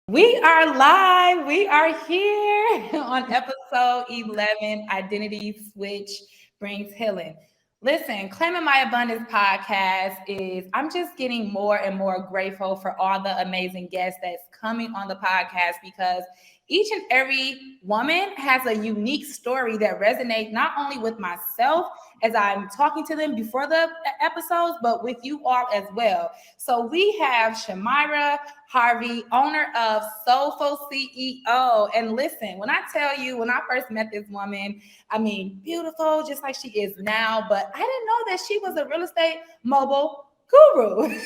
We are live. We are here on episode 11, Identity Switch Brings Healing. Listen, Claiming My Abundance podcast is, I'm just getting more and more grateful for all the amazing guests that's coming on the podcast because each and every woman has a unique story that resonates not only with myself as I'm talking to them before the episodes, but with you all as well. So we have Samera Harvey, owner of Soulful CEO. And listen, when I tell you, when I first met this woman, I mean, beautiful, just like she is now, but I didn't know that she was a real estate mogul guru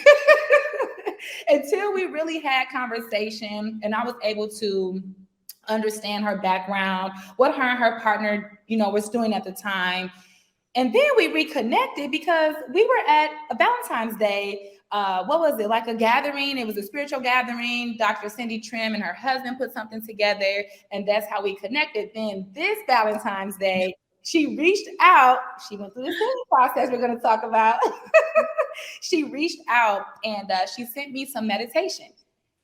until we really had conversation and I was able to understand her background, what her and her partner, was doing at the time. And then we reconnected because we were at a Valentine's Day. What was it? Like a gathering. It was a spiritual gathering. Dr. Cindy Trim and her husband put something together, and that's how we connected. Then this Valentine's Day, she reached out. She went through the same process we're going to talk about. She reached out and she sent me some meditation.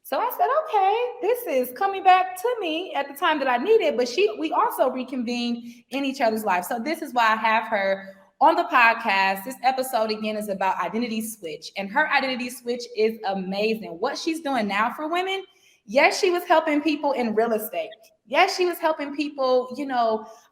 So I said, okay, this is coming back to me at the time that I needed, but we also reconvened in each other's lives. So this is why I have her on the podcast. This episode again is about identity switch, and her identity switch is amazing. What she's doing now for women, yes, she was helping people in real estate. Yes, she was helping people,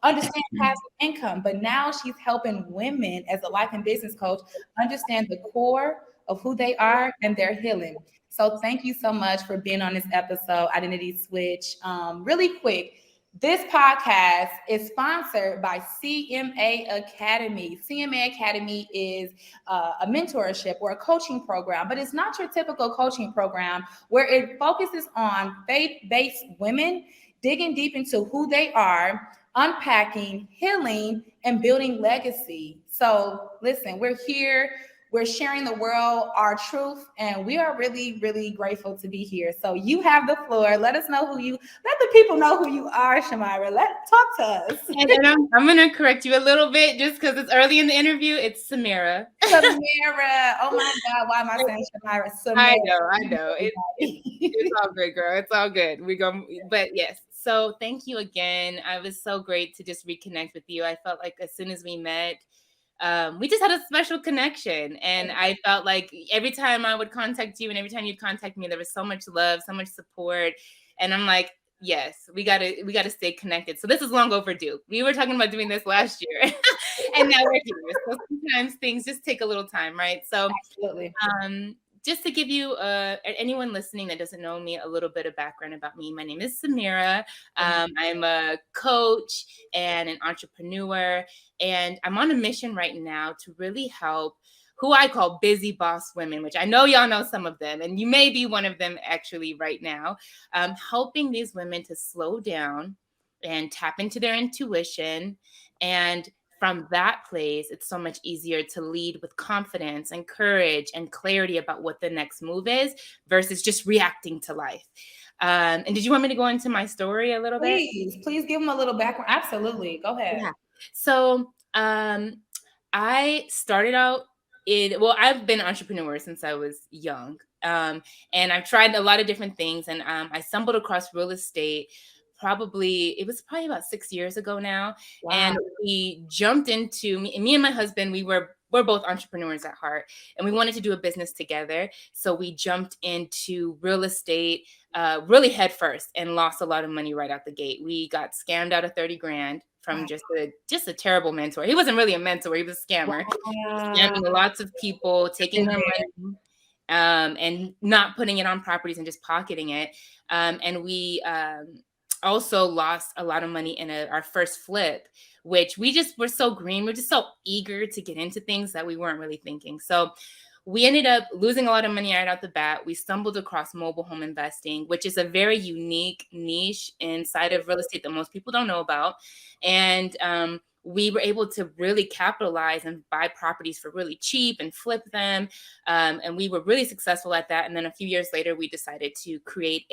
understand passive income, but now she's helping women as a life and business coach understand the core of who they are and their healing. So thank you so much for being on this episode, Identity Switch. Really quick, this podcast is sponsored by CMA Academy. CMA Academy is a mentorship or a coaching program, but it's not your typical coaching program where it focuses on faith-based women digging deep into who they are, unpacking, healing, and building legacy. So listen, we're here. We're sharing the world our truth, and we are really, really grateful to be here. So you have the floor. Let the people know who you are, Samera. Talk to us. And I'm going to correct you a little bit just because it's early in the interview. It's Samera. Samera. Oh my God. Why am I saying Samera? Samera. I know. It's all good, girl. It's all good. But yes. So thank you again. I was so great to just reconnect with you. I felt like as soon as we met, we just had a special connection, and I felt like every time I would contact you and every time you'd contact me, there was so much love, so much support. And I'm like, yes, we gotta stay connected. So this is long overdue. We were talking about doing this last year and now we're here. So sometimes things just take a little time, right? So absolutely. Just to give you anyone listening that doesn't know me, a little bit of background about me. My name is Samera. I'm a coach and an entrepreneur, and I'm on a mission right now to really help who I call busy boss women, which I know y'all know some of them, and you may be one of them actually right now, helping these women to slow down and tap into their intuition. And from that place, it's so much easier to lead with confidence and courage and clarity about what the next move is versus just reacting to life. And did you want me to go into my story a little bit? Please give them a little background. Absolutely. Go ahead. Yeah. So I started out I've been an entrepreneur since I was young. And I've tried a lot of different things. And I stumbled across real estate. It was probably about 6 years ago now. Wow. And we jumped into me and my husband, we're both entrepreneurs at heart, and we wanted to do a business together. So we jumped into real estate really head first and lost a lot of money right out the gate. We got scammed out of 30 grand from just a terrible mentor. He wasn't really a mentor. He was a scammer. Wow. Scamming lots of people, taking their money, and not putting it on properties and just pocketing it. And we also lost a lot of money in our first flip, which we just were so green. We're just so eager to get into things that we weren't really thinking. So we ended up losing a lot of money right out the bat. We stumbled across mobile home investing, which is a very unique niche inside of real estate that most people don't know about. And we were able to really capitalize and buy properties for really cheap and flip them. And we were really successful at that. And then a few years later, we decided to create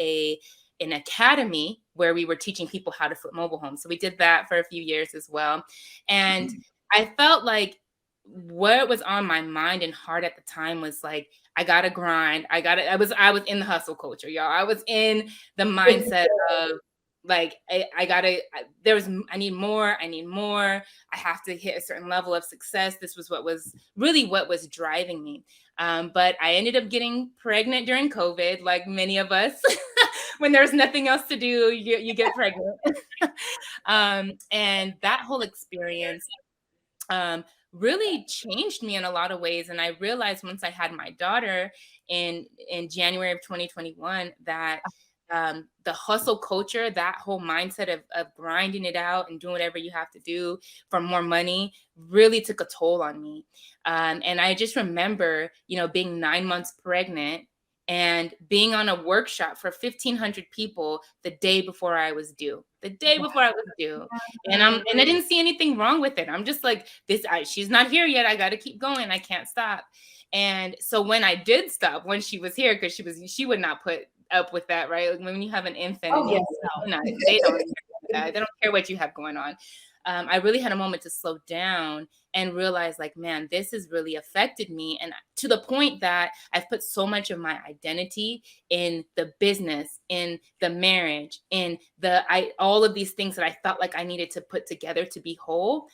an academy where we were teaching people how to flip mobile homes. So we did that for a few years as well. And I felt like what was on my mind and heart at the time was like, I gotta grind. I was in the hustle culture, y'all. I was in the mindset of like, I need more. I need more. I have to hit a certain level of success. This was what was driving me. But I ended up getting pregnant during COVID, like many of us. When there's nothing else to do, you get pregnant. And that whole experience um, really changed me in a lot of ways. And I realized once I had my daughter in January of 2021 that the hustle culture, that whole mindset of grinding it out and doing whatever you have to do for more money, really took a toll on me. And I just remember, being 9 months pregnant and being on a workshop for 1,500 people the day before I was due. The day before I was due. And I didn't see anything wrong with it. I'm just like, she's not here yet. I got to keep going. I can't stop. And so when I did stop, when she was here, because she would not put up with that, right? Like when you have an infant, Oh, yes, they don't care what you have going on. I really had a moment to slow down and realize, like, man, this has really affected me. And to the point that I've put so much of my identity in the business, in the marriage, in all of these things that I felt like I needed to put together to be whole.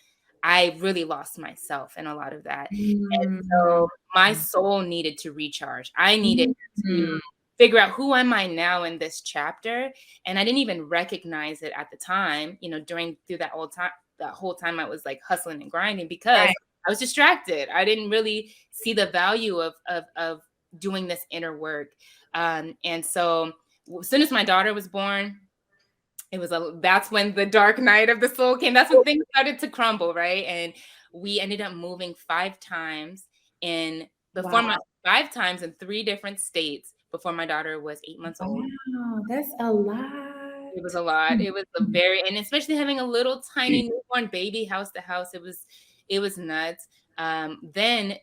I really lost myself in a lot of that. And so my soul needed to recharge. I needed to figure out, who am I now in this chapter? And I didn't even recognize it at the time, through that whole time I was like hustling and grinding, because I was distracted. I didn't really see the value of doing this inner work. And so as soon as my daughter was born, that's when the dark night of the soul came. That's when things started to crumble, right? And we ended up moving 5 times in 3 different states before my daughter was 8 months old. Wow, that's a lot. It was a lot. It was and especially having a little tiny newborn baby house to house, it was nuts. Then,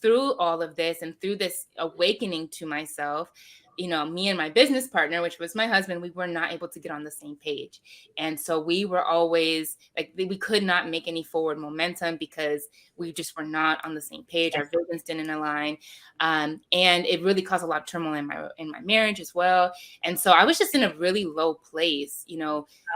through all of this and through this awakening to myself, me and my business partner, which was my husband, we were not able to get on the same page. And so we were always like, we could not make any forward momentum because we just were not on the same page. Our visions didn't align. And it really caused a lot of turmoil in my marriage as well. And so I was just in a really low place.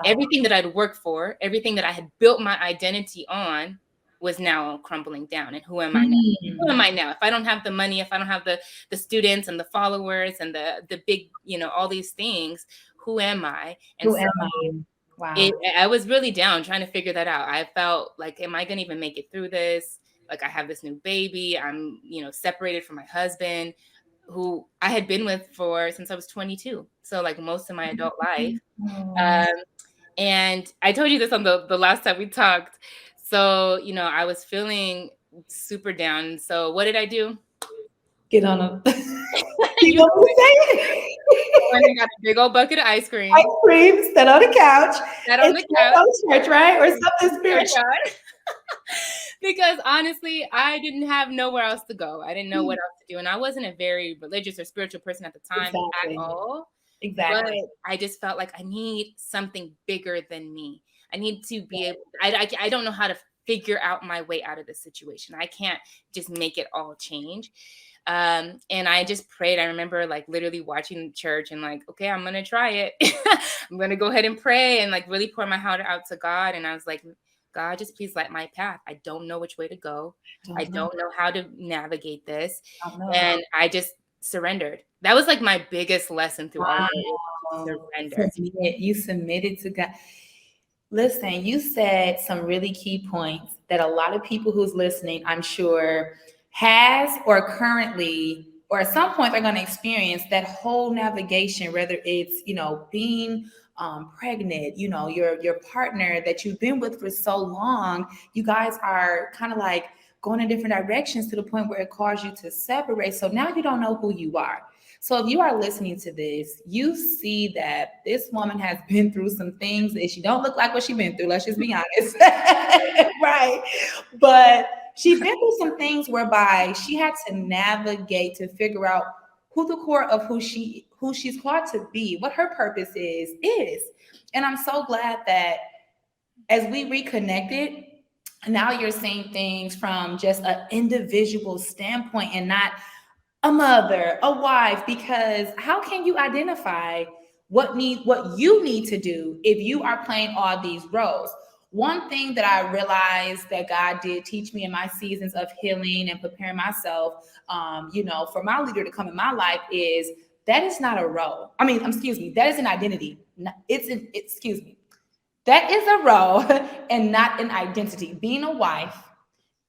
Everything that I'd worked for, everything that I had built my identity on, was now crumbling down. And who am I now? Who am I now? If I don't have the money, if I don't have the students and the followers and the big, all these things, who am I? And who am I? Wow. I was really down trying to figure that out. I felt like, am I going to even make it through this? Like, I have this new baby. I'm, separated from my husband, who I had been with since I was 22. So like most of my adult life. And I told you this on the last time we talked. So, I was feeling super down. So what did I do? Get on a you know what I'm saying? Went and got a big old bucket of ice cream. Ice cream, sat on the couch. Sat on the couch. Church, right? Or something spiritual. Because honestly, I didn't have nowhere else to go. I didn't know what else to do. And I wasn't a very religious or spiritual person at the time at all. Exactly. But I just felt like I need something bigger than me. I need to be able, I don't know how to figure out my way out of this situation. I can't just make it all change. And I just prayed. I remember like literally watching church and like, okay, I'm going to try it. I'm going to go ahead and pray and like really pour my heart out to God. And I was like, God, just please light my path. I don't know which way to go. I don't know how to navigate this. And I just surrendered. That was like my biggest lesson through all of it. Surrender. You submitted to God. Listen, you said some really key points that a lot of people who's listening, I'm sure, has or currently or at some point they're going to experience that whole navigation, whether it's, being pregnant, your partner that you've been with for so long, you guys are kind of like going in different directions to the point where it caused you to separate. So now you don't know who you are. So if you are listening to this, you see that this woman has been through some things that she don't look like what she's been through. Let's just be honest. Right. But she's been through some things whereby she had to navigate to figure out who the core of who she's called to be, what her purpose is. And I'm so glad that as we reconnected, now you're seeing things from just an individual standpoint and not a mother, a wife, because how can you identify what you need to do if you are playing all these roles? One thing that I realized that God did teach me in my seasons of healing and preparing myself, for my leader to come in my life is that is not a role. I mean, excuse me, that is an identity. Excuse me, that is a role and not an identity. Being a wife,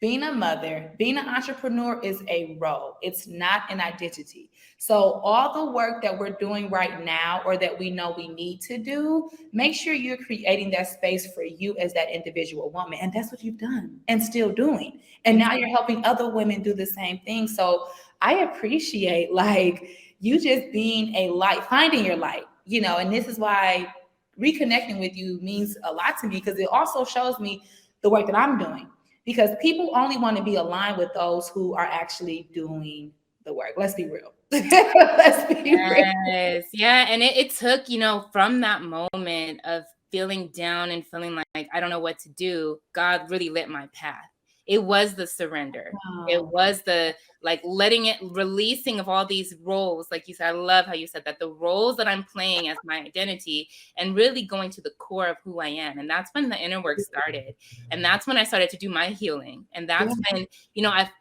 being a mother, being an entrepreneur is a role. It's not an identity. So, all the work that we're doing right now or that we know we need to do, make sure you're creating that space for you as that individual woman. And that's what you've done and still doing. And now you're helping other women do the same thing. So, I appreciate like you just being a light, finding your light, and this is why reconnecting with you means a lot to me because it also shows me the work that I'm doing because people only want to be aligned with those who are actually doing the work. Let's be real. Let's be real. Yes. Yeah. And it took, from that moment of feeling down and feeling like I don't know what to do, God really lit my path. It was the surrender. It Wow. was the like letting it releasing of all these roles. Like you said, I love how you said that the roles that I'm playing as my identity and really going to the core of who I am. And that's when the inner work started. And that's when I started to do my healing. And that's when,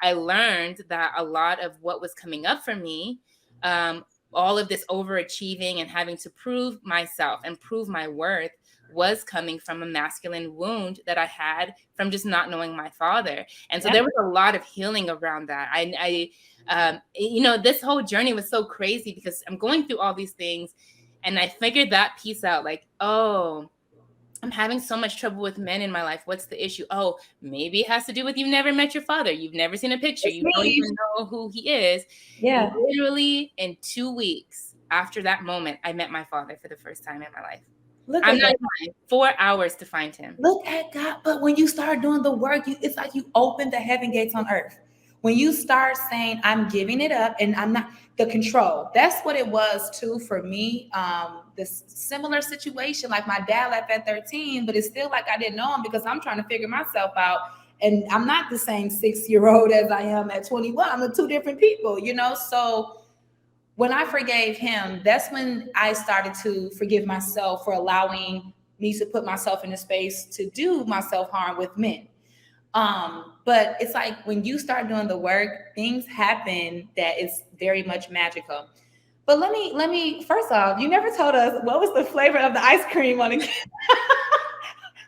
I learned that a lot of what was coming up for me, all of this overachieving and having to prove myself and prove my worth was coming from a masculine wound that I had from just not knowing my father. And so there was a lot of healing around that. This whole journey was so crazy because I'm going through all these things and I figured that piece out like, oh, I'm having so much trouble with men in my life. What's the issue? Oh, maybe it has to do with you've never met your father. You've never seen a picture. It's You don't me. even know who he is. Yeah. Literally in 2 weeks after that moment, I met my father for the first time in my life. Look I'm at not that. lying. 4 hours to find him. Look at God. But when you start doing the work, it's like you open the heaven gates on earth. When you start saying, I'm giving it up and I'm not the control. That's what it was too for me. This similar situation, like my dad left at 13, but it's still like I didn't know him because I'm trying to figure myself out. And I'm not the same 6-year-old as I am at 21. I'm two different people. So when I forgave him, that's when I started to forgive myself for allowing me to put myself in a space to do my self harm with men. But it's like when you start doing the work, things happen that is very much magical. But let me first off, you never told us what was the flavor of the ice cream on it.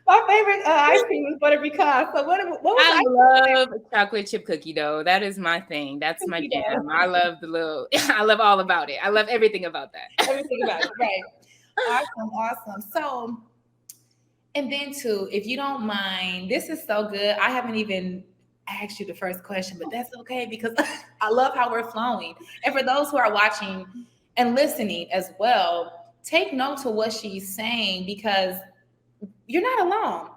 My favorite ice cream was butter pecan. So what was the I ice love chocolate chip cookie dough. That is my thing. That's my cream? jam. I love I love all about it. I love everything about that. Everything about it, right? Awesome, awesome. So, and then too, if you don't mind, this is so good. I haven't even asked you the first question, but that's okay because I love how we're flowing. And for those who are watching and listening as well, take note to what she's saying because you're not alone.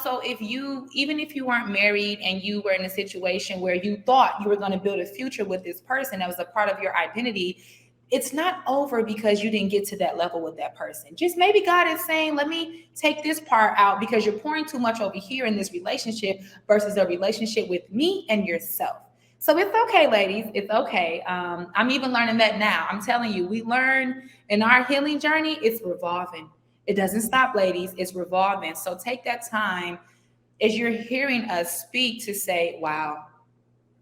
So even if you weren't married and you were in a situation where you thought you were going to build a future with this person that was a part of your identity, it's not over because you didn't get to that level with that person. Just maybe God is saying, let me take this part out because you're pouring too much over here in this relationship versus a relationship with me and yourself. So it's okay, ladies. It's okay. I'm even learning that now. I'm telling you, we learn in our healing journey, it's revolving. It doesn't stop, ladies. It's revolving. So take that time as you're hearing us speak to say, wow,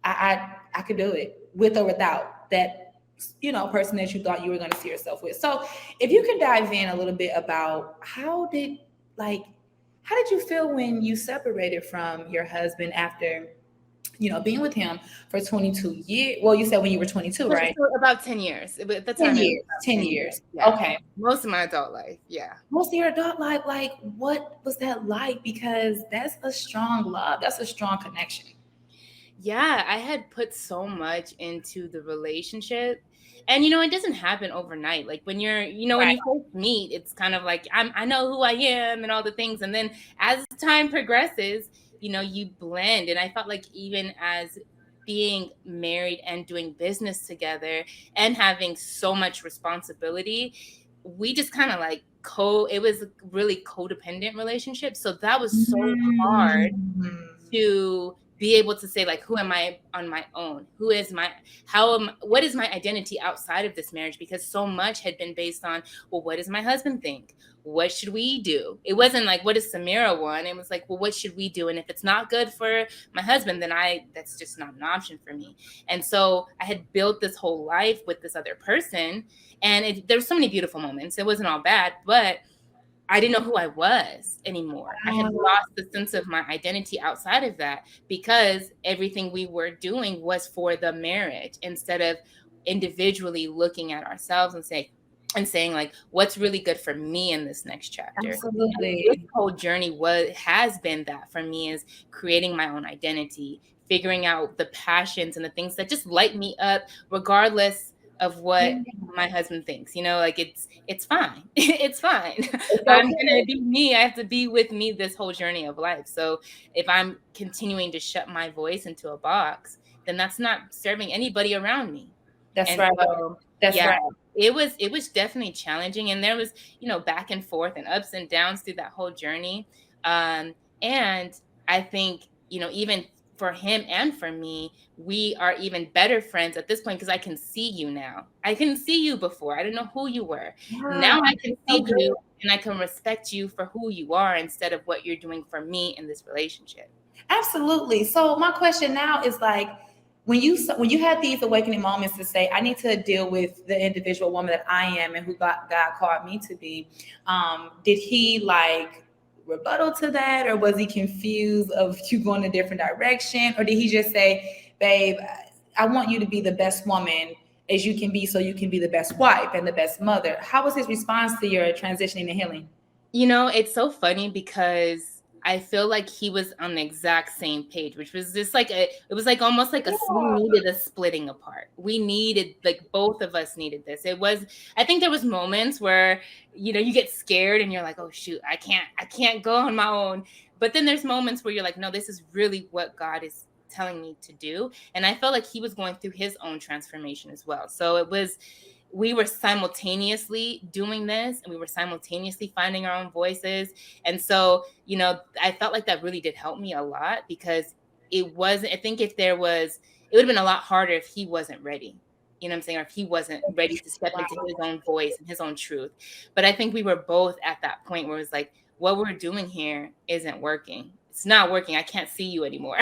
I could do it with or without that person that you thought you were going to see yourself with. So if you can dive in a little bit about how did you feel when you separated from your husband after being with him for 22 years? Well, you said when you were 22, right? So about 10 years. At the 10 time, it was years. about 10 10 years. Yeah. Okay. Most of my adult life. Yeah. Most of your adult life, like what was that like? Because that's a strong love. That's a strong connection. Yeah, I had put so much into the relationship. And it doesn't happen overnight. Like when when Right. you first meet, it's kind of like I know who I am and all the things. And then as time progresses, you blend. And I felt like even as being married and doing business together and having so much responsibility, we just kind of like it was a really codependent relationship. So that was so hard Mm. to be able to say, like, who am I on my own? What is my identity outside of this marriage? Because so much had been based on, well, what does my husband think? What should we do? It wasn't like, what does Samera want? It was like, well, what should we do? And if it's not good for my husband, then that's just not an option for me. And so I had built this whole life with this other person, and there were so many beautiful moments. It wasn't all bad, but I didn't know who I was anymore. I had lost the sense of my identity outside of that, because everything we were doing was for the marriage instead of individually looking at ourselves and saying, like, what's really good for me in this next chapter. Absolutely. And this whole journey has been that for me, is creating my own identity, figuring out the passions and the things that just light me up, regardless of what my husband thinks. Like, it's fine. It's fine. It's I'm okay. gonna be me. I have to be with me this whole journey of life. So if I'm continuing to shut my voice into a box, then that's not serving anybody around me. That's And right. so, That's yeah, right. it was definitely challenging, and there was, back and forth and ups and downs through that whole journey. And I think, even for him and for me, we are even better friends at this point, because I can see you now. I couldn't see you before. I didn't know who you were. Now I can see you, and I can respect you for who you are instead of what you're doing for me in this relationship. Absolutely. So my question now is, like, when you had these awakening moments to say, I need to deal with the individual woman that I am and who God called me to be, did he, like, rebuttal to that, or was he confused of you going a different direction, or did he just say, babe, I want you to be the best woman as you can be, so you can be the best wife and the best mother? How was his response to your transitioning and healing? It's so funny, because I feel like he was on the exact same page, which was just like it was like almost like we needed a splitting apart. We needed, like, both of us needed this. I think there was moments where, you get scared and you're like, oh shoot, I can't go on my own. But then there's moments where you're like, no, this is really what God is telling me to do. And I felt like he was going through his own transformation as well. So we were simultaneously doing this, and we were simultaneously finding our own voices. And so, I felt like that really did help me a lot, because I think if there was, it would have been a lot harder if he wasn't ready. You know what I'm saying? Or if he wasn't ready to step into his own voice and his own truth. But I think we were both at that point where it was like, what we're doing here isn't working. It's not working. I can't see you anymore.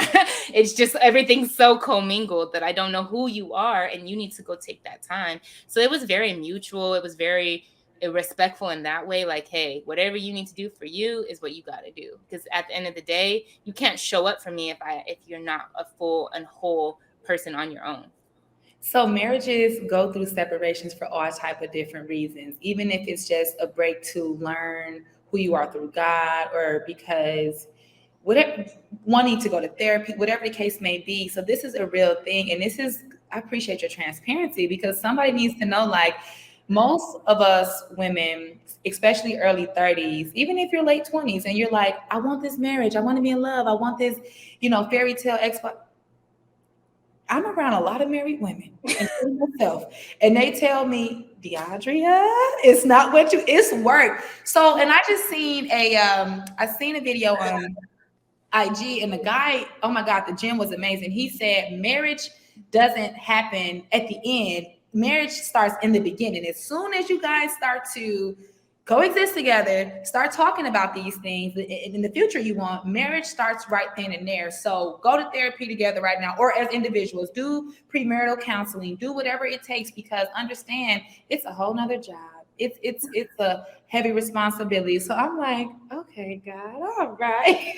It's just everything's so commingled that I don't know who you are, and you need to go take that time. So it was very mutual. It was very respectful in that way. Like, hey, whatever you need to do for you is what you got to do. Because at the end of the day, you can't show up for me if you're not a full and whole person on your own. So marriages go through separations for all type of different reasons, even if it's just a break to learn who you are through God, or because whatever, wanting to go to therapy, whatever the case may be. So this is a real thing, and I appreciate your transparency, because somebody needs to know, like, most of us women, especially early 30s, even if you're late 20s and you're like, I want this marriage, I want to be in love, I want this, fairy tale ex. I'm around a lot of married women, including myself, and they tell me, DeAndrea, it's not it's work. So, and I seen a video on IG, and the guy, oh my God, the gym was amazing. He said marriage doesn't happen at the end. Marriage starts in the beginning. As soon as you guys start to coexist together, start talking about these things in the future you want, marriage starts right then and there. So go to therapy together right now, or as individuals, do premarital counseling, do whatever it takes, because understand it's a whole nother job. It's a heavy responsibility. So I'm like, okay, God, all right.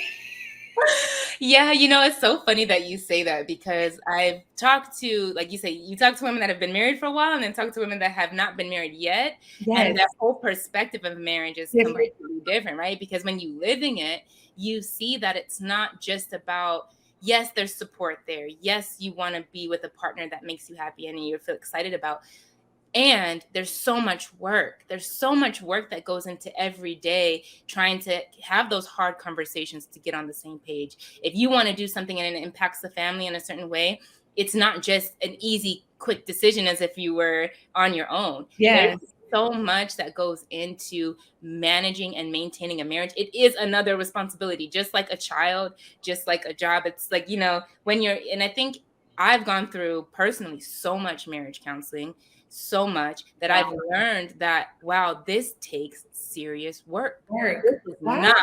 Yeah, it's so funny that you say that, because I've talked to, like you say, you talk to women that have been married for a while, and then talk to women that have not been married yet. Yes. And that whole perspective of marriage is completely different, right? Because when you living it, you see that it's not just about, yes, there's support there. Yes, you want to be with a partner that makes you happy and you feel excited about. And there's so much work. There's so much work that goes into every day trying to have those hard conversations to get on the same page. If you want to do something and it impacts the family in a certain way, it's not just an easy, quick decision as if you were on your own. Yes. There's so much that goes into managing and maintaining a marriage. It is another responsibility, just like a child, just like a job. It's like, when you're, and I think I've gone through personally so much marriage counseling, so much that I've Wow. learned that, wow, this takes serious work. Work. This is not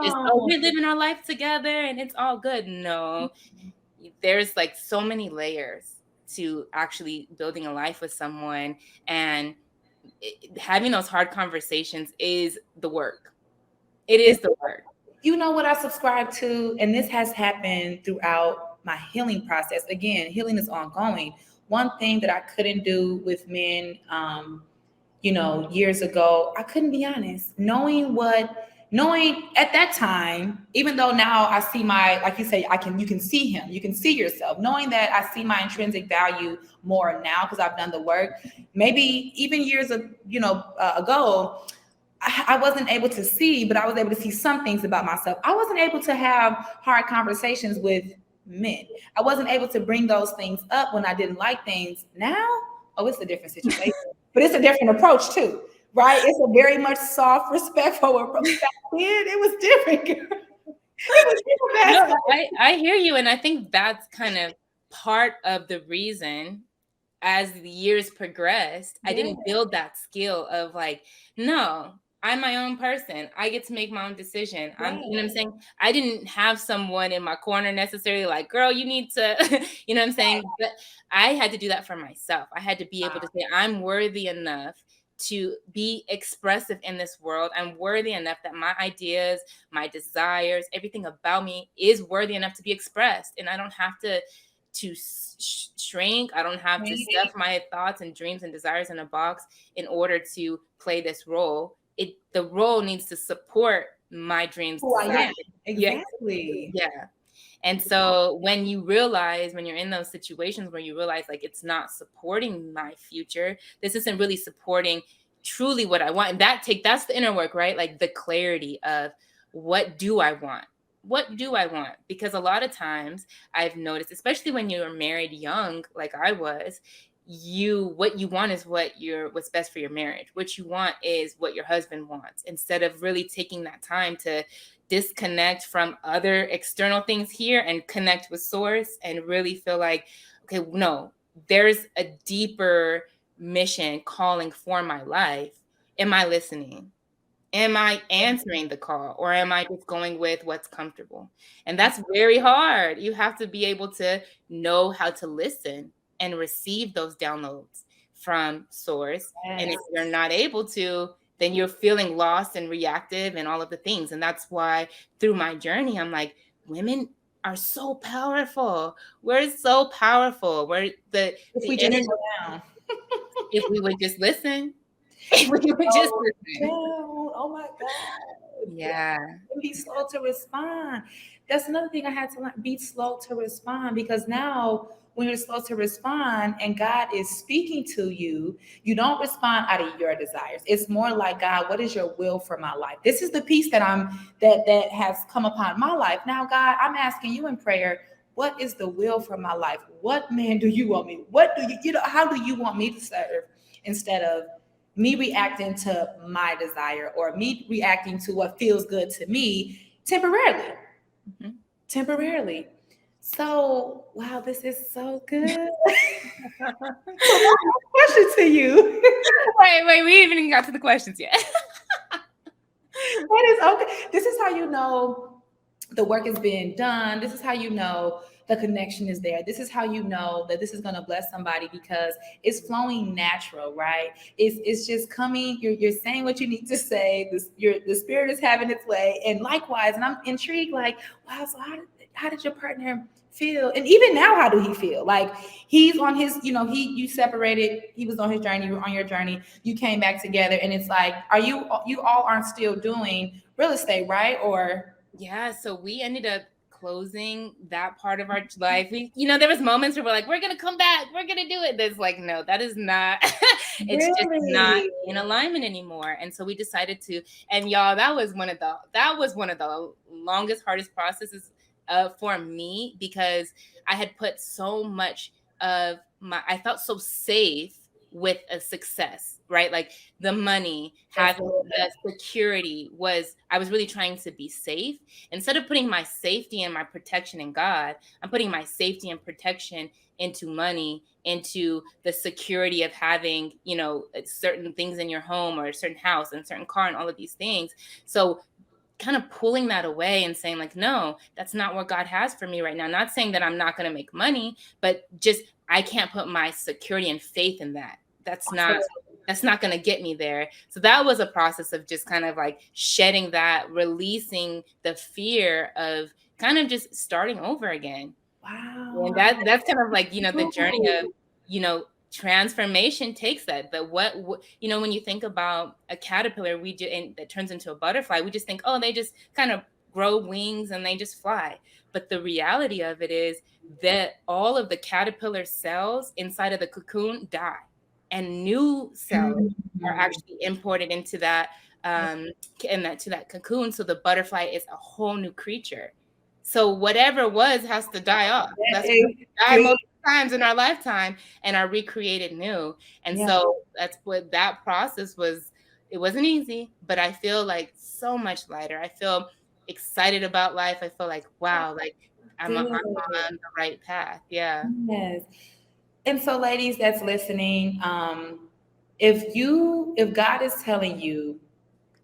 just, oh, Wow. we're living our life together and it's all good. No, there's like so many layers to actually building a life with someone, and having those hard conversations is the work. It is the work. You know what I subscribe to, and this has happened throughout my healing process. Again, healing is ongoing. One thing that I couldn't do with men, years ago, I couldn't be honest. Knowing at that time, even though now I see like you say, you can see him, you can see yourself, knowing that I see my intrinsic value more now because I've done the work. Maybe even years ago, I wasn't able to see, but I was able to see some things about myself. I wasn't able to have hard conversations with men. I wasn't able to bring those things up when I didn't like things. Now, oh, it's a different situation, but it's a different approach too, right? It's a very much soft, respectful approach. Back then, it was different. It was different. No, I hear you, and I think that's kind of part of the reason. As the years progressed, I didn't build that skill of like, no, I'm my own person. I get to make my own decision. You know what I'm saying? I didn't have someone in my corner necessarily like, girl, you need to, you know what I'm saying? But I had to do that for myself. I had to be able to say, I'm worthy enough to be expressive in this world. I'm worthy enough that my ideas, my desires, everything about me is worthy enough to be expressed. And I don't have to shrink. I don't have to stuff my thoughts and dreams and desires in a box in order to play this role. The role needs to support my dreams. Who I am. Exactly. Yeah. And so when you're in those situations where you realize like it's not supporting my future, this isn't really supporting truly what I want. And that's the inner work, right? Like the clarity of what do I want? What do I want? Because a lot of times I've noticed, especially when you're married young, like I was, what you want is what's best for your marriage. What you want is what your husband wants, instead of really taking that time to disconnect from other external things here and connect with source and really feel like, okay, no, there's a deeper mission calling for my life. Am I listening? Am I answering the call, or am I just going with what's comfortable? And that's very hard. You have to be able to know how to listen and receive those downloads from source. And if you're not able to, then you're feeling lost and reactive and all of the things. And that's why through my journey, I'm like, women are so powerful. We're so powerful. We're the energy. If we would just listen. If we would just listen. Oh my God. Yeah. Be slow to respond. That's another thing I had to learn. Be slow to respond, because now when you're slow to respond and God is speaking to you, you don't respond out of your desires. It's more like, God, what is your will for my life? This is the piece that has come upon my life. Now, God, I'm asking you in prayer, what is the will for my life? What man do you want me? What do how do you want me to serve? Instead of me reacting to my desire or me reacting to what feels good to me temporarily. Mm-hmm. Temporarily. So, wow, this is so good. Question to you. Wait, we haven't even got to the questions yet. That is okay. This is how you know the work is being done. This is how you know the connection is there. This is how you know that this is going to bless somebody, because it's flowing natural, right? It's just coming. You're saying what you need to say. The spirit is having its way, and likewise. And I'm intrigued. Like, wow. So how did your partner feel? And even now, how do he feel? Like he's on his. You separated. He was on his journey. You were on your journey. You came back together, and it's like, you all aren't still doing real estate, right? Or yeah. So we ended up closing that part of our life. There was moments where we're like, we're going to come back. We're going to do it. There's like, no, that is not, it's just not in alignment anymore. And so we decided to, and y'all, that was one of the longest, hardest processes for me, because I had put so much of I felt so safe with a success, right? Like the money, That's having the security I was really trying to be safe. Instead of putting my safety and my protection in God, I'm putting my safety and protection into money, into the security of having, certain things in your home or a certain house and a certain car and all of these things. So kind of pulling that away and saying like, no, that's not what God has for me right now. Not saying that I'm not going to make money, but just I can't put my security and faith in that. That's not going to get me there. So that was a process of just kind of like shedding that, releasing the fear of kind of just starting over again. wow. And that's kind of like, the journey of, transformation takes that. But when you think about a caterpillar, and that turns into a butterfly, we just think, oh, they just kind of grow wings and they just fly. But the reality of it is that all of the caterpillar cells inside of the cocoon die, and new cells are actually imported into that to that cocoon. So the butterfly is a whole new creature. So whatever was has to die off. That's what die multiple times in our lifetime and are recreated new. And so that's what that process was. It wasn't easy, but I feel like so much lighter. I feel excited about life. I feel like, wow, like I'm on the right path. Yeah. Yes. And so, ladies that's listening, if God is telling you,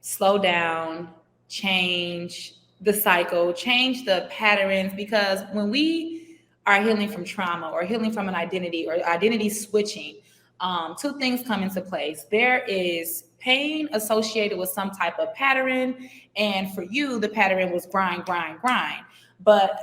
slow down, change the cycle, change the patterns, because when we are healing from trauma or healing from an identity or identity switching, two things come into place. There is pain associated with some type of pattern, and for you, the pattern was grind, grind, grind. But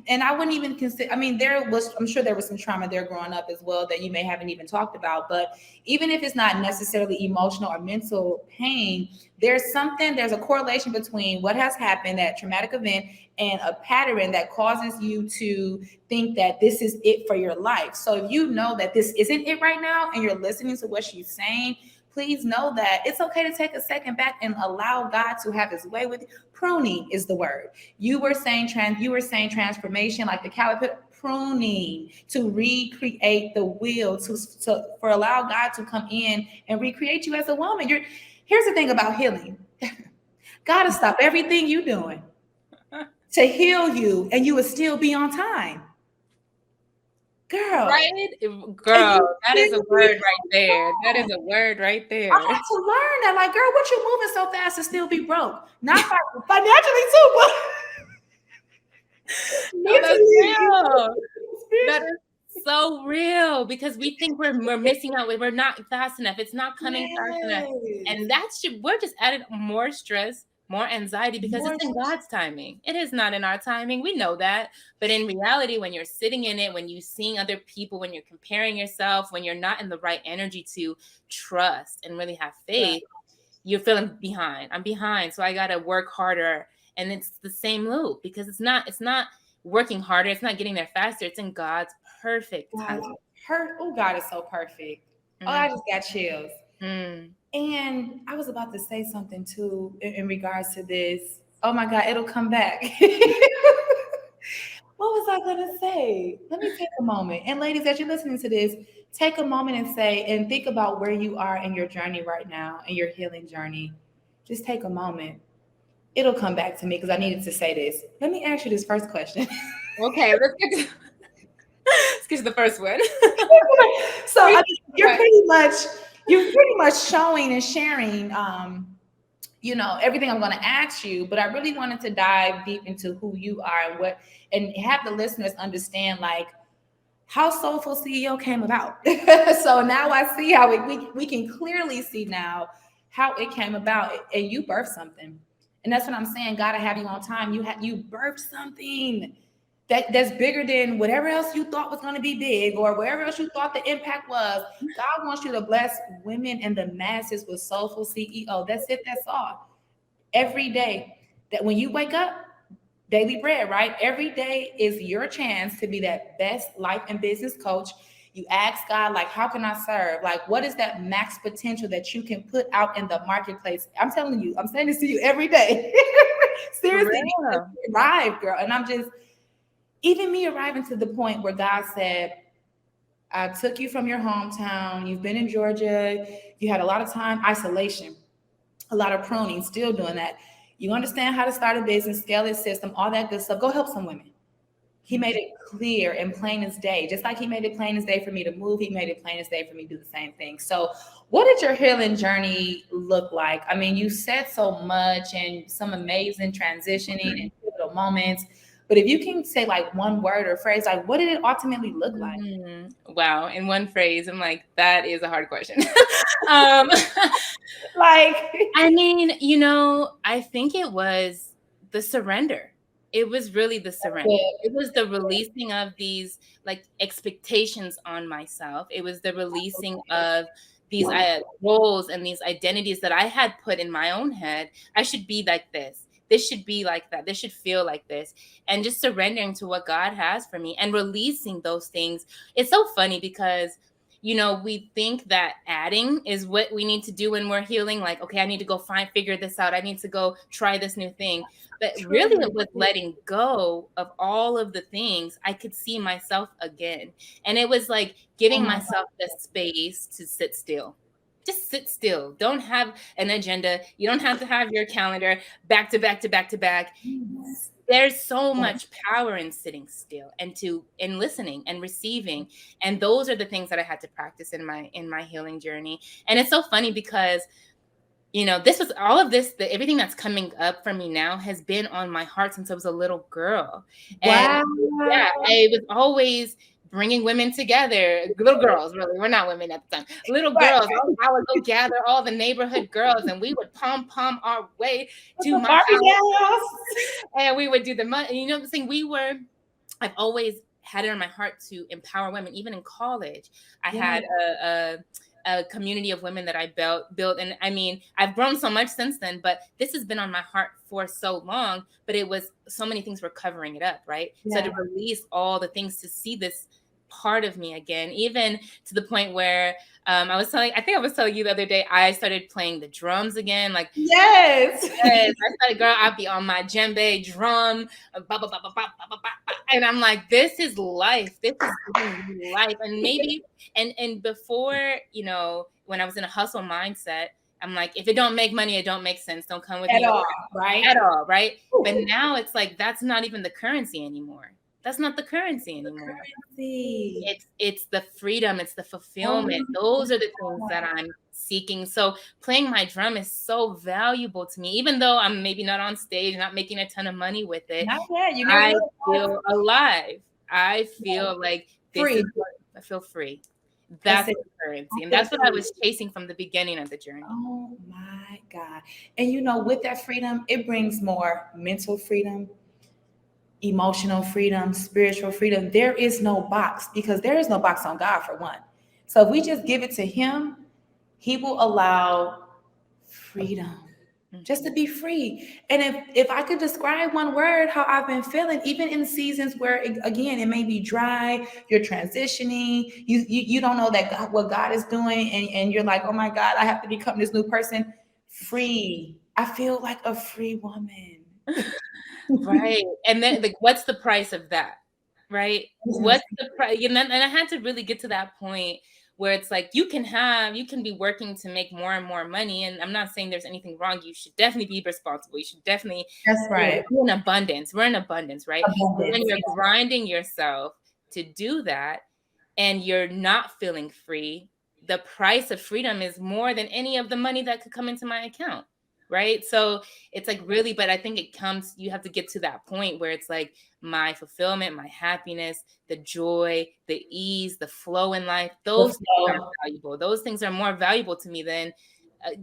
and I wouldn't even consider, I mean, I'm sure there was some trauma there growing up as well that you may haven't even talked about. But even if it's not necessarily emotional or mental pain, there's a correlation between what has happened, that traumatic event, and a pattern that causes you to think that this is it for your life. So if you know that this isn't it right now and you're listening to what she's saying, please know that it's okay to take a second back and allow God to have his way with you. Pruning is the word. You were saying transformation, like the caliper, pruning, to recreate the wheel, for allow God to come in and recreate you as a woman. Here's the thing about healing. God will stop everything you doing to heal you, and you will still be on time. Girl. Right? Girl, that is a word right there. That is a word right there. I had to learn that. Like, girl, what you moving so fast to still be broke? Not financially too, but no, that's real. That is so real, because we think we're missing out. We're not fast enough. It's not coming fast enough. And we're just adding more stress, more anxiety, because it's in God's timing. It is not in our timing. We know that. But in reality, when you're sitting in it, when you're seeing other people, when you're comparing yourself, when you're not in the right energy to trust and really have faith, you're feeling behind. I'm behind, so I got to work harder. And it's the same loop, because it's not working harder. It's not getting there faster. It's in God's perfect time. God is so perfect. Oh, I just got chills. And I was about to say something too in regards to this. Oh my God, it'll come back. What was I going to say? Let me take a moment. And ladies, as you're listening to this, take a moment and think about where you are in your journey right now, in your healing journey. Just take a moment. It'll come back to me because I needed to say this. Let me ask you this first question. Okay, let's get to the first one. So you're pretty much showing and sharing everything I'm going to ask you, but I really wanted to dive deep into who you are and have the listeners understand like how Soulful CEO came about. So now I see how we can clearly see now how it came about, and you birthed something. And that's what I'm saying. God to have you on time. You birthed something that's bigger than whatever else you thought was going to be big or wherever else you thought the impact was. God wants you to bless women and the masses with Soulful CEO. That's it. That's all. Every day, that when you wake up, daily bread, right? Every day is your chance to be that best life and business coach. You ask God, like, how can I serve? Like, what is that max potential that you can put out in the marketplace? I'm telling you, I'm saying this to you every day. Seriously, arrive, girl. And I'm just, even me arriving to the point where God said, I took you from your hometown. You've been in Georgia. You had a lot of time, isolation, a lot of pruning, still doing that. You understand how to start a business, scale its system, all that good stuff. Go help some women. He made it clear and plain as day. Just like he made it plain as day for me to move, he made it plain as day for me to do the same thing. So, what did your healing journey look like? I mean, you said so much and some amazing transitioning and pivotal moments. But if you can say like one word or phrase, like what did it ultimately look like? Wow. In one phrase, I'm like, that is a hard question. um, Like, I mean, I think it was the surrender. It was really the surrender. It was the releasing of these like expectations on myself. It was the releasing of these roles and these identities that I had put in my own head. I should be like this. This should be like that. This should feel like this. And just surrendering to what God has for me and releasing those things. It's so funny because we think that adding is what we need to do when we're healing. Like, okay, I need to go figure this out. I need to go try this new thing. But really, it was letting go of all of the things I could see myself again. And it was like giving myself the space to sit still. Just sit still. Don't have an agenda. You don't have to have your calendar back to back to back to back. There's so much power in sitting still and listening and receiving. And those are the things that I had to practice in my healing journey. And it's so funny because this was all of this, everything that's coming up for me now has been on my heart since I was a little girl. And yeah, I was always bringing women together, little girls, really. We're not women at the time. Little girls. I would go gather all the neighborhood girls and we would pom our way to my house. And we would do the money. The thing I've always had it on my heart to empower women. Even in college, I had a community of women that I built. And I mean, I've grown so much since then, but this has been on my heart for so long, but it was so many things were covering it up. Right. So to release all the things, to see this part of me again, even to the point where I think I was telling you the other day, I started playing the drums again. Like, yes, I started, girl, I'd be on my djembe drum, and I'm like, this is life. This is life. And maybe, and before, when I was in a hustle mindset, I'm like, if it don't make money, it don't make sense. Don't come with me at all, right? Ooh. But now it's like, that's not even the currency anymore. That's not the currency anymore. It's the freedom. It's the fulfillment. Those are the things that I'm seeking. So playing my drum is so valuable to me, even though I'm maybe not on stage, not making a ton of money with it. I feel alive. I feel like free. I feel free. That's the currency. And that's what I was chasing from the beginning of the journey. Oh my God. And with that freedom, it brings more mental freedom, emotional freedom, spiritual freedom. There is no box, because there is no box on God, for one. So if we just give it to him, he will allow freedom, just to be free. And if I could describe one word, how I've been feeling, even in seasons where, again, it may be dry, you're transitioning, you don't know that what God is doing, and you're like, oh my God, I have to become this new person. Free. I feel like a free woman. Right. And then, like, what's the price of that? Right. What's the price? And I had to really get to that point where it's like, you can be working to make more and more money. And I'm not saying there's anything wrong. You should definitely be responsible. You should definitely, that's right. We're in abundance, right? When you're grinding yourself to do that and you're not feeling free, the price of freedom is more than any of the money that could come into my account. Right. So it's like, really, but I think you have to get to that point where it's like my fulfillment, my happiness, the joy, the ease, the flow in life. Those things are valuable. Those things are more valuable to me than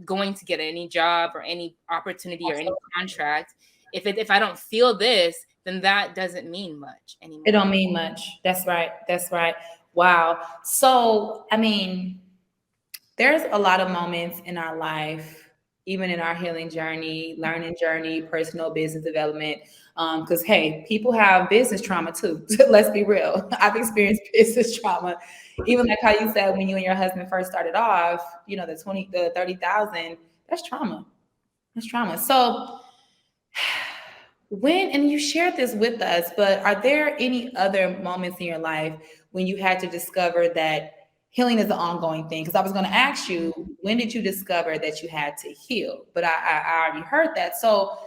going to get any job or any opportunity or any contract. If I don't feel this, then that doesn't mean much anymore. It don't mean much. That's right. That's right. Wow. So, I mean, there's a lot of moments in our life, even in our healing journey, learning journey, personal business development. Because hey, people have business trauma too. Let's be real. I've experienced business trauma. Even like how you said when you and your husband first started off, the 30,000, that's trauma. That's trauma. So and you shared this with us, but are there any other moments in your life when you had to discover that healing is an ongoing thing? Because I was going to ask you, when did you discover that you had to heal? But I already heard that. So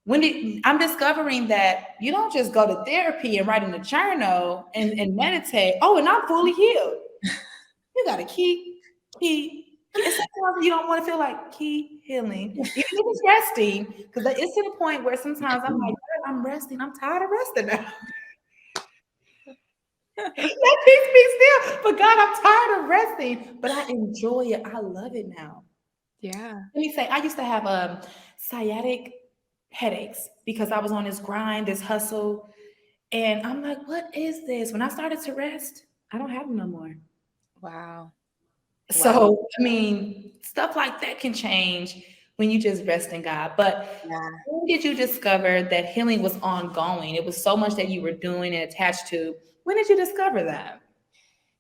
I'm discovering that you don't just go to therapy and write in a journal and meditate. Oh, and I'm fully healed. You got to sometimes you don't want to feel like keep healing, even if it's resting, because it's to the point where sometimes I'm like, I'm resting. I'm tired of resting now. Let peace be still. But God, I'm tired of resting. But I enjoy it. I love it now. Yeah. Let me say, I used to have sciatic headaches because I was on this grind, this hustle. And I'm like, what is this? When I started to rest, I don't have them no more. Wow. Wow. So, I mean, stuff like that can change when you just rest in God. But Yeah. when did you discover that healing was ongoing? It was so much that you were doing and attached to. When did you discover that?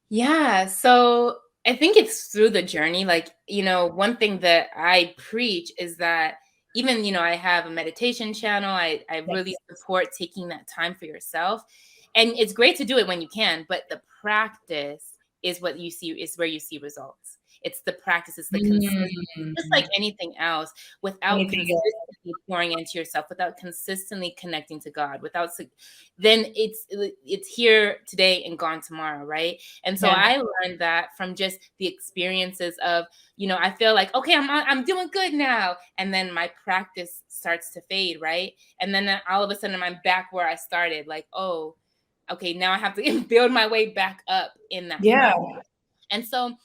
Yeah. So I think it's through the journey. Like, one thing that I preach is that even, I have a meditation channel. I really Yes. support taking that time for yourself. And it's great to do it when you can, but the practice is what you see, is where you see results. It's the practice, it's the consistency, just like Mm. anything else, without Anything else? consistently pouring into yourself, without consistently connecting to God, then it's here today and gone tomorrow, right? And so Yeah. I learned that from just the experiences of, I feel like, okay, I'm doing good now. And then my practice starts to fade, right? And then all of a sudden I'm back where I started, like, oh, okay, now I have to build my way back up in that Yeah. practice. And so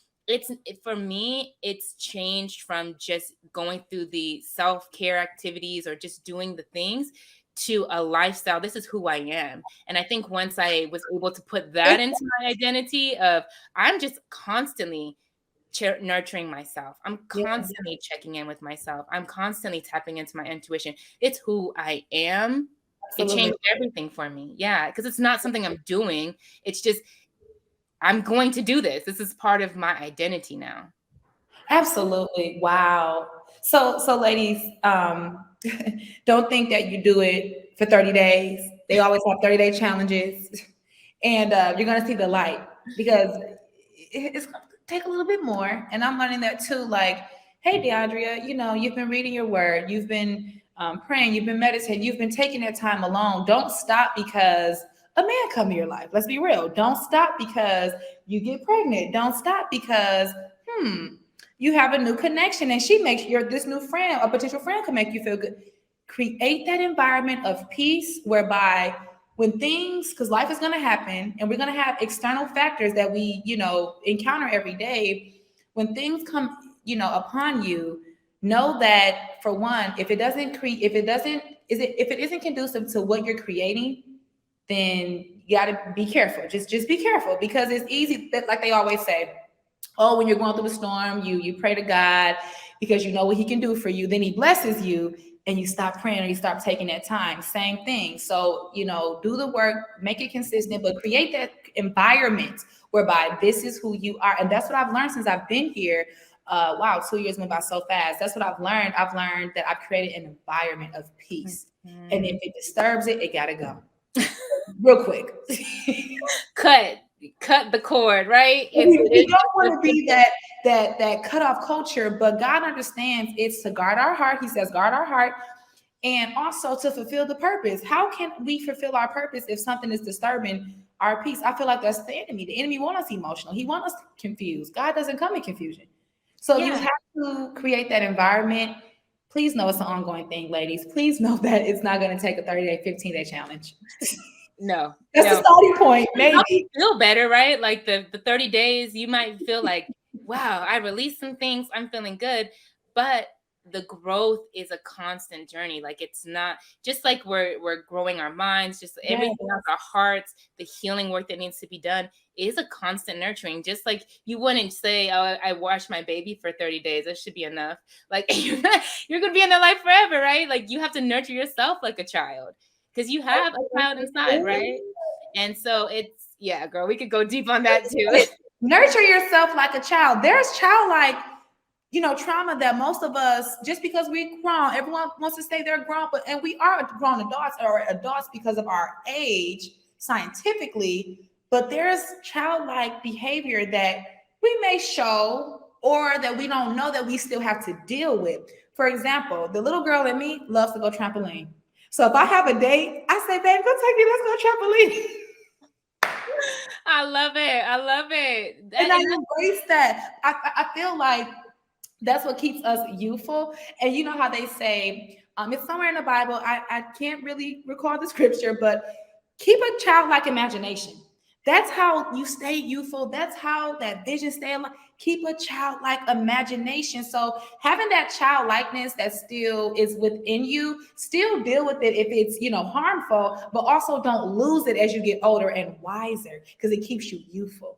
for me, it's changed from just going through the self-care activities or just doing the things to a lifestyle. This is who I am. And I think once I was able to put that into my identity of, I'm just constantly nurturing myself. I'm Yeah. constantly checking in with myself. I'm constantly tapping into my intuition. It's who I am. It Absolutely. changed everything for me. Yeah, because it's not something I'm doing. It's just, I'm going to do this. This is part of my identity now. Absolutely. Wow. So ladies, don't think that you do it for 30 days. They always have 30-day challenges. And you're gonna see the light because it's gonna take a little bit more. And I'm learning that too. Like, hey, DeAndrea, you've been reading your word, you've been praying, you've been meditating, you've been taking that time alone. Don't stop because a man come to your life. Let's be real. Don't stop because you get pregnant. Don't stop because you have a new connection and she makes this new friend, a potential friend, can make you feel good. Create that environment of peace whereby when things, because life is going to happen and we're going to have external factors that we encounter every day. When things come upon you, know that, for one, if it isn't conducive to what you're creating, then you got to be careful. Just be careful, because it's easy that, like they always say, oh, when you're going through a storm, you pray to God because you know what he can do for you. Then he blesses you and you stop praying or you stop taking that time. Same thing. So, do the work, make it consistent, but create that environment whereby this is who you are. And that's what I've learned since I've been here. Wow, 2 years went by so fast. That's what I've learned. I've learned that I've created an environment of peace. And if it disturbs it, it got to go real quick. cut the cord, right? We don't want to be that cut off culture, but God understands it's to guard our heart. He says, guard our heart, and also to fulfill the purpose. How can we fulfill our purpose if something is disturbing our peace? I feel like that's the enemy. The enemy wants us emotional. He wants us confused. God doesn't come in confusion. So you have to create that environment. Please know it's an ongoing thing, ladies. Please know that it's not going to take a 30-day, 15-day challenge. No. That's the starting point, It helps you maybe. feel better, right? Like the 30 days, you might feel like, wow, I released some things, I'm feeling good. But the growth is a constant journey. Like, it's not just like we're growing our minds, just Yes. everything else, our hearts, the healing work that needs to be done is a constant nurturing. Just like you wouldn't say, oh, I washed my baby for 30 days, that should be enough. Like, you're gonna be in their life forever, right? Like, you have to nurture yourself like a child, because you have a child inside, right? And so yeah, girl, we could go deep on that too. Nurture yourself like a child. There's childlike, trauma that most of us, just because we're grown, everyone wants to say they're grown, and we are grown adults or adults because of our age, scientifically. But there's childlike behavior that we may show or that we don't know that we still have to deal with. For example, the little girl in me loves to go trampoline. So if I have a date, I say, babe, go take me, let's go trampoline. I love it. I love it. And I embrace that. I feel like that's what keeps us youthful. And you know how they say, it's somewhere in the Bible. I can't really recall the scripture, but keep a childlike imagination. That's how you stay youthful. That's how that vision stay alive. Keep a childlike imagination. So having that childlikeness that still is within you, still deal with it if it's, harmful, but also don't lose it as you get older and wiser because it keeps you youthful.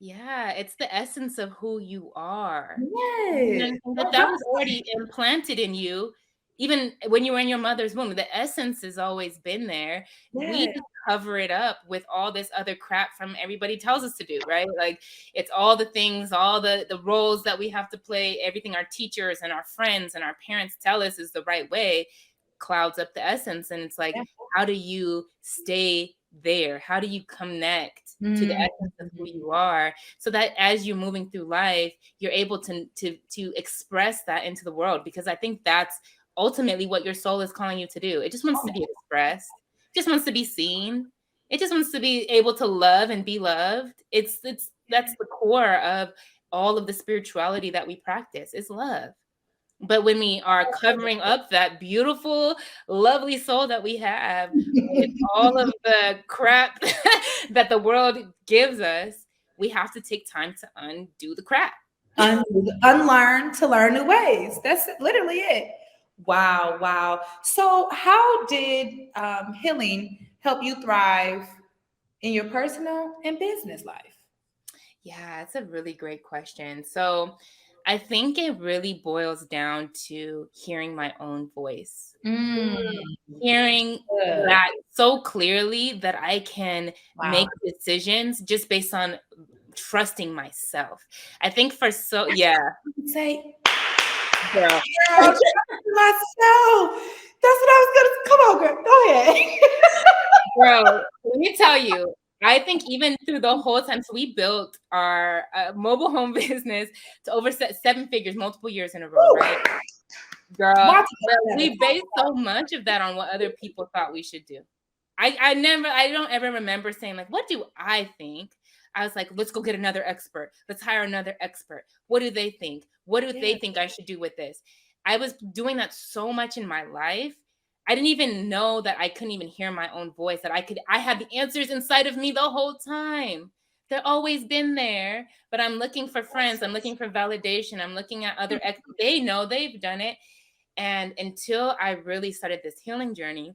Yeah, it's the essence of who you are. Yes. That was already implanted in you, even when you were in your mother's womb. The essence has always been there. We Yes. just cover it up with all this other crap from everybody tells us to do, right? Like it's all the things, all the roles that we have to play, everything our teachers and our friends and our parents tell us is the right way, clouds up the essence. And it's like, how do you stay there? How do you connect to the essence of who you are, so that as you're moving through life, you're able to express that into the world? Because I think that's ultimately what your soul is calling you to do. It just wants to be expressed. It just wants to be seen. It just wants to be able to love and be loved. It's that's the core of all of the spirituality that we practice is love. But when we are covering up that beautiful, lovely soul that we have with all of the crap that the world gives us, we have to take time to undo the crap. Unlearn to learn new ways. That's literally it. Wow, wow. So, how did healing help you thrive in your personal and business life? Yeah, it's a really great question. So, I think it really boils down to hearing my own voice. Hearing that so clearly that I can make decisions just based on trusting myself. I think Say, girl. girl, trust myself. That's what I was gonna. Come on, girl. Go ahead. Bro, let me tell you, I think even through the whole time, so we built our mobile home business to over 7 figures, multiple years in a row, right? Girl, we based so much of that on what other people thought we should do. I don't ever remember saying like, what do I think? I was like, let's go get another expert. Let's hire another expert. What do they think? What do they think I should do with this? I was doing that so much in my life. I didn't even know that I couldn't even hear my own voice, that I had the answers inside of me the whole time. They're always been there, but I'm looking for friends. I'm looking for validation. I'm looking at other they know they've done it. And until I really started this healing journey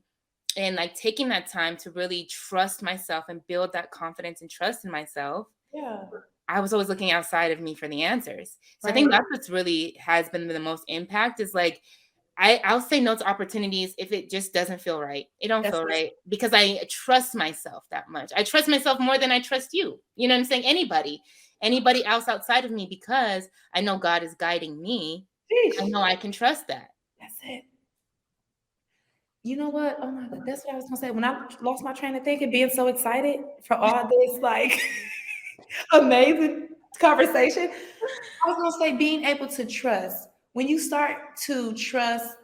and like taking that time to really trust myself and build that confidence and trust in myself, I was always looking outside of me for the answers. So I think that's what's really has been the most impact is like, I'll say no to opportunities if it just doesn't feel right. It don't feel right because I trust myself that much. I trust myself more than I trust you. You know what I'm saying? Anybody else outside of me, because I know God is guiding me. I know I can trust that. That's it. You know what? Oh my God, that's what I was gonna say. When I lost my train of thinking, being so excited for all this like amazing conversation, I was gonna say being able to trust. When you start to trust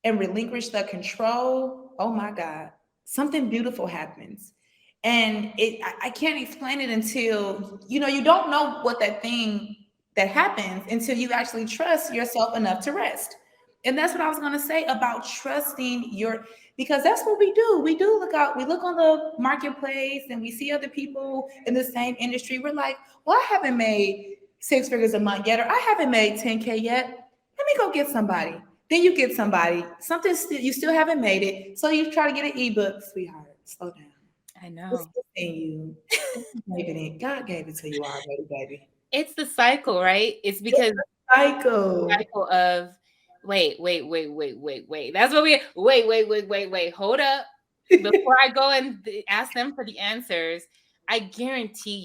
and relinquish the control, oh my God, something beautiful happens. And I can't explain it until you don't know what that thing that happens until you actually trust yourself enough to rest. And that's what I was going to say about trusting because that's what we do. We do look out, we look on the marketplace and we see other people in the same industry. We're like, well, I haven't made 6 figures a month yet, or I haven't made 10K yet. Let me go get somebody. Then you get somebody, you still haven't made it. So you try to get an ebook, sweetheart, slow down. I know. It's in you. God gave it to you already, baby. It's the cycle, right? It's because it's the cycle of wait. That's what wait. Hold up. Before I go and ask them for the answers, I guarantee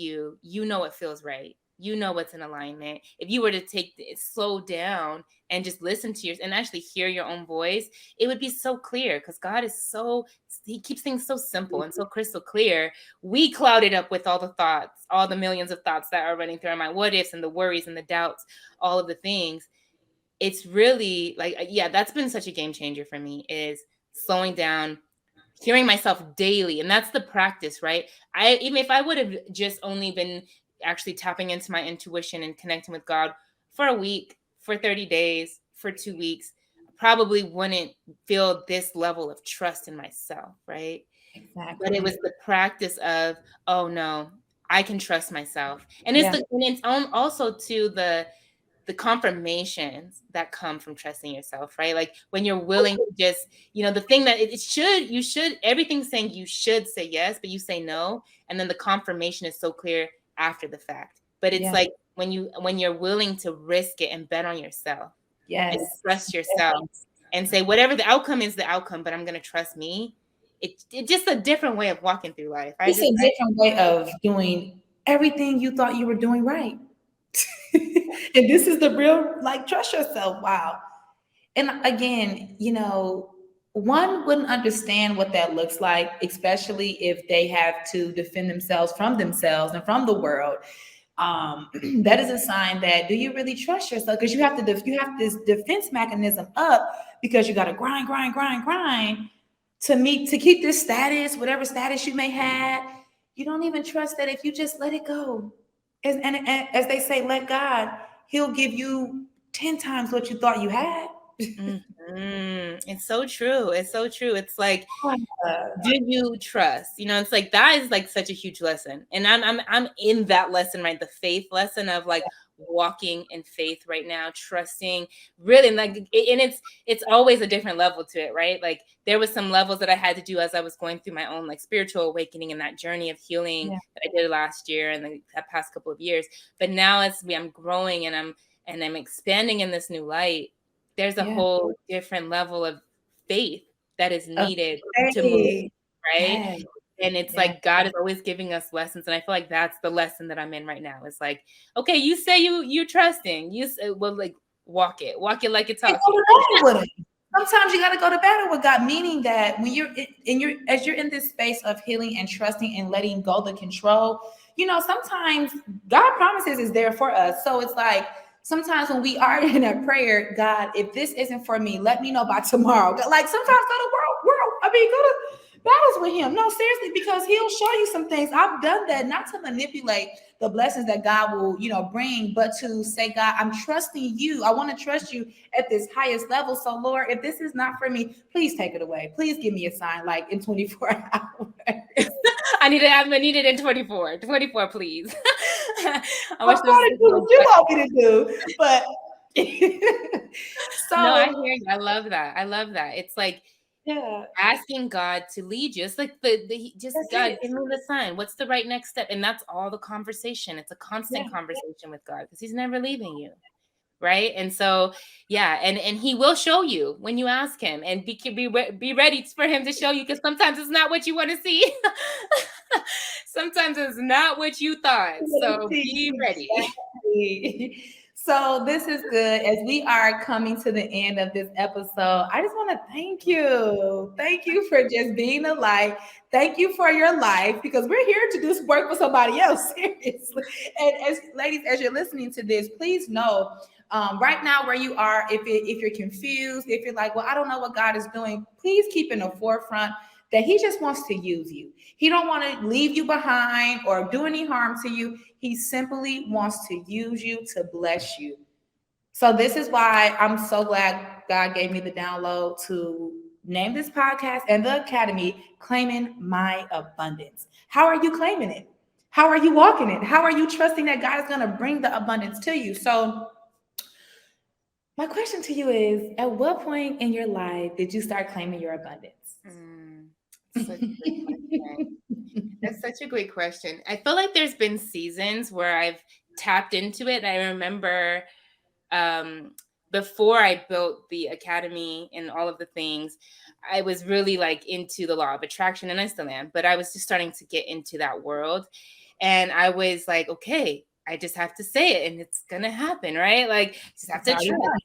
you know it feels right. you know what's in alignment. If you were to slow down and just listen to and actually hear your own voice, it would be so clear, because God is he keeps things so simple and so crystal clear. We cloud it up with all the thoughts, all the millions of thoughts that are running through our mind, what ifs and the worries and the doubts, all of the things. It's really like, yeah, that's been such a game changer for me, is slowing down, hearing myself daily. And that's the practice, right? Even if I would have just only been actually tapping into my intuition and connecting with God for a week, for 30 days, for 2 weeks, I probably wouldn't feel this level of trust in myself, right? But it Exactly. was the practice of, oh no, I can trust myself. And Yeah. it's also to the confirmations that come from trusting yourself, right? Like when you're willing to just, the thing that you should, everything's saying you should say yes, but you say no. And then the confirmation is so clear after the fact. But it's Yeah. like when you're willing to risk it and bet on yourself and Yes. trust yourself and say, whatever the outcome is, the outcome, but I'm going to trust me. It's just a different way of walking through life. It's a different way of doing everything you thought you were doing right. And this is the real, like, trust yourself. Wow. And again, one wouldn't understand what that looks like, especially if they have to defend themselves and from the world. That is a sign that, do you really trust yourself? Because you have this defense mechanism up, because you got to grind to keep this status, whatever status you may have. You don't even trust that if you just let it go. And as they say, let God, He'll give you 10 times what you thought you had. It's so true. It's so true. It's like, Uh, do you trust? It's like, that is like such a huge lesson. And I'm in that lesson, right? The faith lesson of like walking in faith right now, trusting really. And like, and it's always a different level to it, right? Like there was some levels that I had to do as I was going through my own like spiritual awakening and that journey of healing that I did last year and the past couple of years. But now I'm growing and I'm expanding in this new light. There's a whole different level of faith that is needed to move, right? Yes. And it's like God is always giving us lessons, and I feel like that's the lesson that I'm in right now. It's like, okay, you say you're trusting, you say, well, like walk it like it's talking. Sometimes you got to go to battle with God, meaning that when as you're in this space of healing and trusting and letting go the control, sometimes God promises is there for us. So it's like, sometimes when we are in a prayer, God, if this isn't for me, let me know by tomorrow. Like sometimes go to go to battles with Him. No, seriously, because He'll show you some things. I've done that, not to manipulate the blessings that God will, bring, but to say, God, I'm trusting you. I want to trust you at this highest level. So Lord, if this is not for me, please take it away. Please give me a sign like in 24 hours. I need it in 24, please. I wish do what you want me to do, but so no, I hear you. I love that. It's like, yeah, asking God to lead you. It's like God, give me the sign. What's the right next step? And that's all the conversation. It's a constant conversation with God, because He's never leaving you. Right. And so, yeah. And He will show you when you ask Him, and be ready for Him to show you, because sometimes it's not what you want to see. Sometimes it's not what you thought. So be ready. Exactly. So this is good. As we are coming to the end of this episode, I just want to thank you. Thank you for just being a light. Thank you for your life, because we're here to do some work for somebody else, seriously. And as ladies, as you're listening to this, please know right now where you are, if you're confused, if you're like, well, I don't know what God is doing, please keep in the forefront that He just wants to use you. He don't want to leave you behind or do any harm to you. He simply wants to use you to bless you. So this is why I'm so glad God gave me the download to name this podcast and the academy, Claiming My Abundance. How are you claiming it? How are you walking it? How are you trusting that God is going to bring the abundance to you? So my question to you is, at what point in your life did you start claiming your abundance? Such a great question. That's such a great question. I feel like there's been seasons where I've tapped into it. I remember before I built the academy and all of the things, I was really like into the law of attraction, and I still am, but I was just starting to get into that world. And I was like, okay, I just have to say it and it's gonna happen, right? Like, just have It's to already trust. done.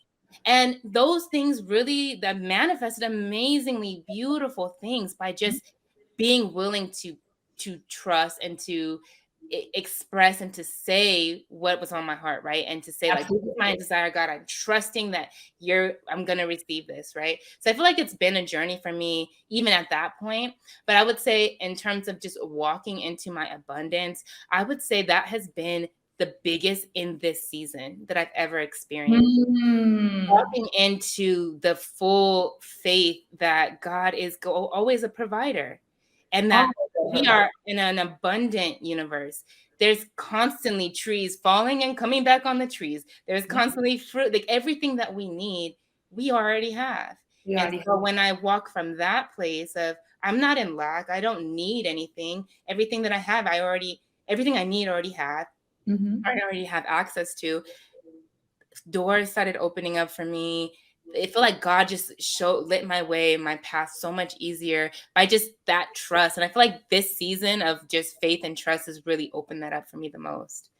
And those things really that manifested amazingly beautiful things by Mhm. just being willing to trust and to express and to say what was on my heart, right? And to say, like, this is my Absolutely. desire, God. I'm trusting that I'm gonna receive this, right? So I feel like it's been a journey for me, even at that point. But I would say, in terms of just walking into my abundance, I would say that has been the biggest in this season that I've ever experienced. Mm. Walking into the full faith that God is always a provider, and that Always a we provider. are in an abundant universe. There's constantly trees falling and coming back on the trees. There's Yeah, constantly fruit, like everything that we need, we already have. we And already so when I walk from that place of I'm not in lack, I don't need anything. Everything that I have, everything I need already have. have. Hmm. I already have access to. Doors started opening up for me. It felt like God just lit my way, my path so much easier by just that trust. And I feel like this season of just faith and trust has really opened that up for me the most.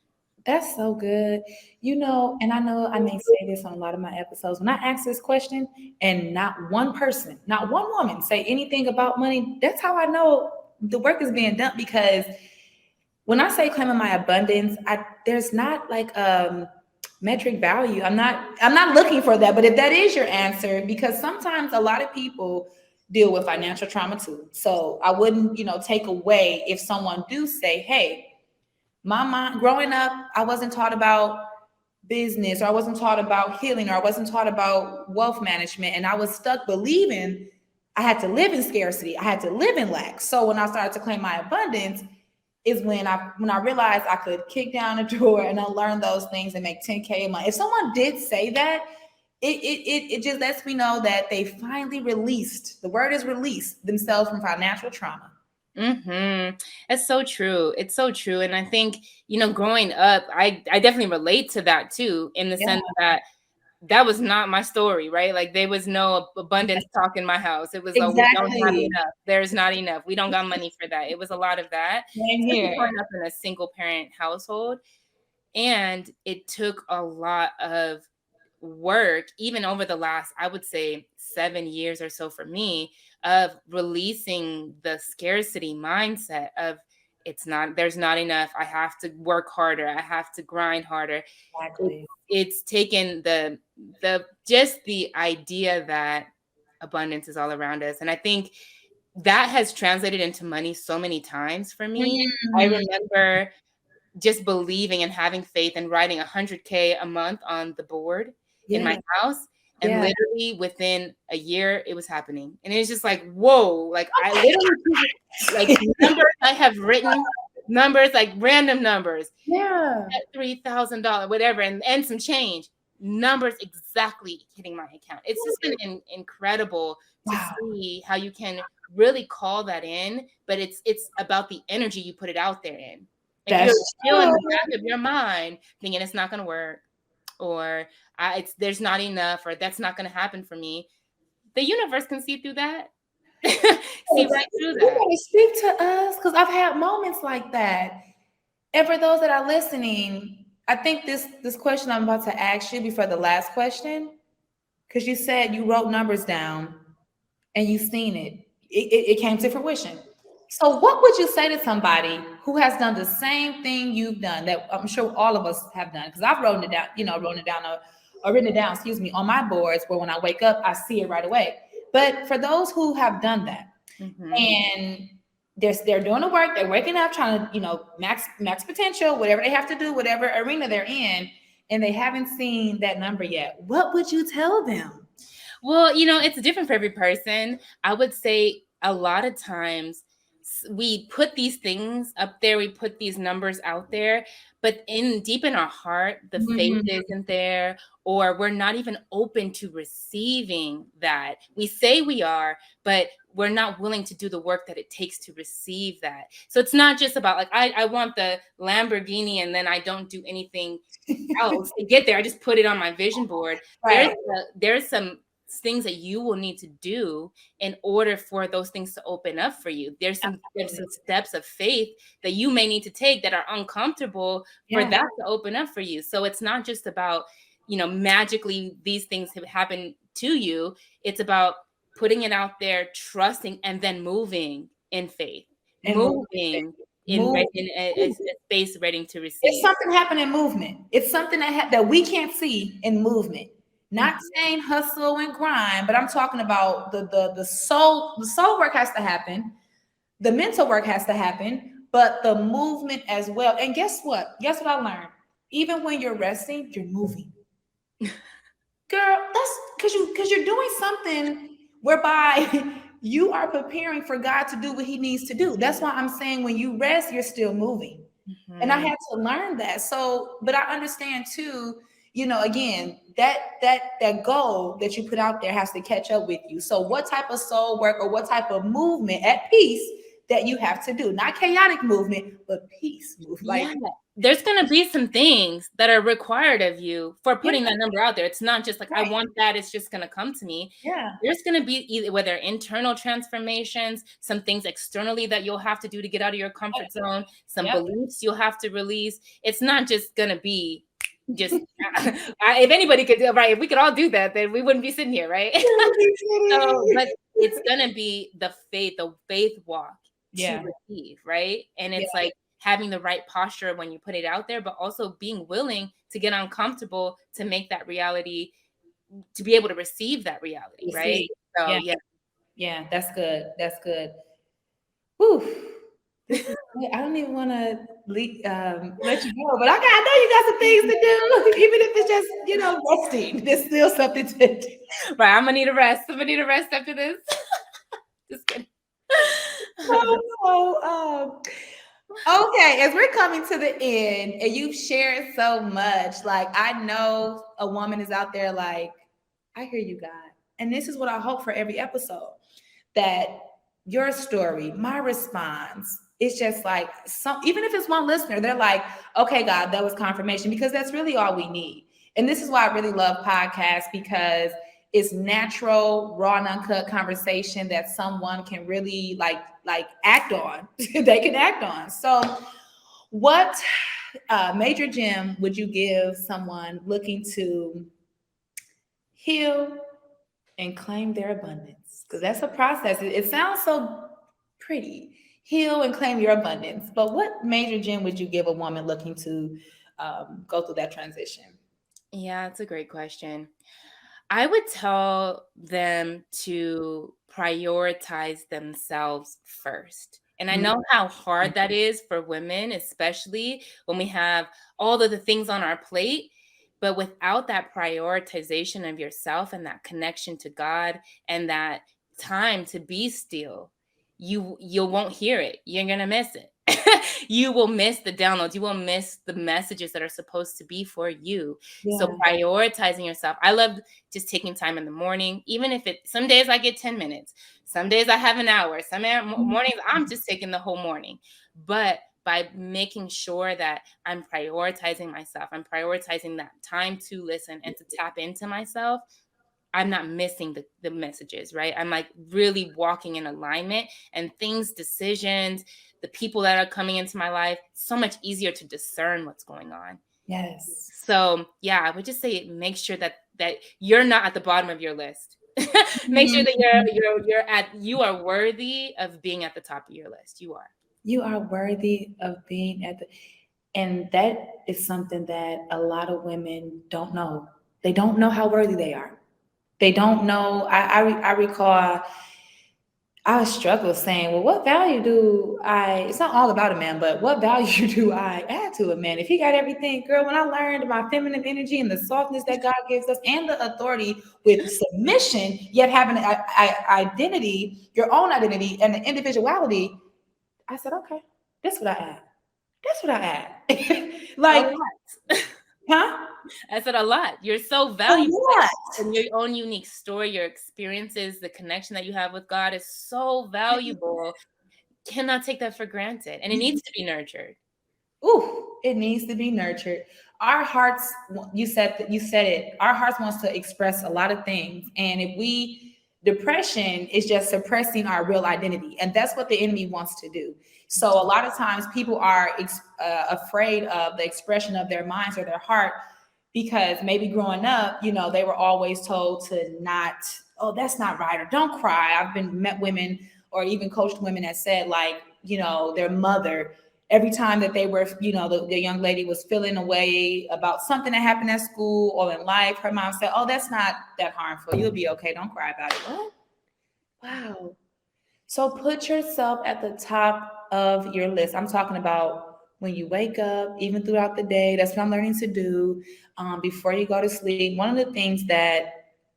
That's so good. And I know I may say this on a lot of my episodes. When I ask this question and not one person, not one woman say anything about money, that's how I know the work is being done. Because when I say claiming my abundance, there's not like metric value. I'm not looking for that. But if that is your answer, because sometimes a lot of people deal with financial trauma too. So I wouldn't, take away if someone do say, hey, my mind growing up, I wasn't taught about business, or I wasn't taught about healing, or I wasn't taught about wealth management, and I was stuck believing I had to live in scarcity, I had to live in lack. So when I started to claim my abundance is when I realized I could kick down a door and unlearn those things and make 10K a month. If someone did say that, it just lets me know that they finally released, the word is released, themselves from financial trauma. It's so true. It's so true. And I think, growing up, I definitely relate to that too, in the Yeah, sense that that was not my story, right? Like, there was no abundance talk in my house. It was, oh, we don't have exactly. enough. There's not enough. We don't got money for that. It was a lot of that, Same especially here. growing up in a single parent household. And it took a lot of work, even over the last, I would say, 7 years or so for me, of releasing the scarcity mindset of there's not enough. I have to work harder. I have to grind harder. It, Exactly. it's taken just the idea that abundance is all around us. And I think that has translated into money so many times for me. I Mhm. remember just believing and having faith and writing 100K a month on the board in my Yeah, house. And yeah. literally within a year, it was happening. And it's just like, whoa, like I literally, like, numbers I have written, numbers, like random numbers, Yeah. $3,000, whatever, and some change, numbers exactly hitting my account. It's just been incredible to Wow. see how you can really call that in, but it's about the energy you put it out there in. If you're That's still in true. the back of your mind thinking it's not going to work, or there's not enough, or that's not going to happen for me, the universe can see through that. See right through You that. gotta speak to us, because I've had moments like that. And for those that are listening, I think this question I'm about to ask you before the last question, because you said you wrote numbers down and you seen it. It came to fruition. So what would you say to somebody who has done the same thing you've done, that I'm sure all of us have done? Because I've written it down, or written it down, excuse me, on my boards, where when I wake up, I see it right away. But for those who have done that, Hmm. and they're doing the work, they're waking up trying to, max potential, whatever they have to do, whatever arena they're in, and they haven't seen that number yet, what would you tell them? Well, it's different for every person. I would say a lot of times we put these things up there, we put these numbers out there, but deep in our heart, the faith Mhm. isn't there, or we're not even open to receiving that. We say we are, but we're not willing to do the work that it takes to receive that. So it's not just about, like, I want the Lamborghini and then I don't do anything else to get there. I just put it on my vision board. Right. There's some things that you will need to do in order for those things to open up for you. There's some steps of faith that you may need to take that are uncomfortable for that to open up for you. So it's not just about, magically these things have happened to you. It's about putting it out there, trusting, and then moving in faith, moving in a space ready to receive. It's something happening in movement. It's something that we can't see in movement. Not saying hustle and grind, but I'm talking about the soul. The soul work has to happen. The mental work has to happen, but the movement as well. And guess what? Guess what I learned? Even when you're resting, you're moving. Girl, that's because you're doing something whereby you are preparing for God to do what he needs to do. That's why I'm saying when you rest, you're still moving. And I had to learn that. So, but I understand too, again, that goal that you put out there has to catch up with you. So what type of soul work or what type of movement at peace that you have to do? Not chaotic movement, but peace movement. Like, there's going to be some things that are required of you for putting that number out there. It's not just like, I want that, it's just going to come to me. There's going to be either whether internal transformations, some things externally that you'll have to do to get out of your comfort zone, some beliefs you'll have to release. It's not just going to be just, if anybody could do right, if we could all do that, then we wouldn't be sitting here, right? But it's going to be the faith walk to receive, right? And it's like, having the right posture when you put it out there, but also being willing to get uncomfortable to make that reality, to be able to receive that reality, right? So yeah, that's good. That's good. Whew. I don't even want to let you go, but I know you got some things to do, even if it's just resting. There's still something to do. Right, I'm gonna need a rest. I'm gonna need a rest after this. Just kidding. Okay, as we're coming to the end and you've shared so much, like I know a woman is out there like, I hear you, God. And this is what I hope for every episode, that your story, my response, it's just like even if it's one listener, they're like, okay, God, that was confirmation, because that's really all we need. And this is why I really love podcasts, because it's natural, raw and uncut conversation that someone can really like act on. They can act on. So what major gem would you give someone looking to heal and claim their abundance? Because that's a process. It sounds so pretty. Heal and claim your abundance. But what major gem would you give a woman looking to go through that transition? Yeah, it's a great question. I would tell them to prioritize themselves first. And I know how hard that is for women, especially when we have all of the things on our plate. But without that prioritization of yourself and that connection to God and that time to be still, you won't hear it. You're going to miss it. You will miss the downloads. You will miss the messages that are supposed to be for you. So prioritizing yourself. I love just taking time in the morning, even if some days I get 10 minutes, some days I have an hour, some mornings I'm just taking the whole morning. But by making sure that I'm prioritizing myself, I'm prioritizing that time to listen and to tap into myself, I'm not missing the messages, right? I'm like really walking in alignment, and decisions, the people that are coming into my life, so much easier to discern what's going on. Yes. So yeah, I would just say make sure that you're not at the bottom of your list. Make sure that you are worthy of being at the top of your list. You are. You are worthy of being and that is something that a lot of women don't know. They don't know how worthy they are. They don't know. I recall I struggle saying, well, what value do it's not all about a man, but what value do I add to a man? If he got everything, girl, when I learned my feminine energy and the softness that God gives us and the authority with submission, yet having an identity, your own identity and the individuality, I said, okay, that's what I add. That's what I add. Like, huh? I said a lot. You're so valuable. And your own unique story, your experiences, the connection that you have with God is so valuable. Cannot take that for granted. And it needs to be nurtured. Ooh, it needs to be nurtured. our hearts, you said it, our hearts wants to express a lot of things. And if we, depression is just suppressing our real identity. And that's what the enemy wants to do. So a lot of times people are afraid of the expression of their minds or their heart, because maybe growing up, they were always told to not, oh, that's not right, or don't cry. I've been met women or even coached women that said, like, their mother, every time that they were, the young lady was feeling a way about something that happened at school or in life, her mom said, oh, that's not that harmful. You'll be okay. Don't cry about it. What? Wow. So put yourself at the top of your list. I'm talking about when you wake up, even throughout the day. That's what I'm learning to do before you go to sleep. One of the things that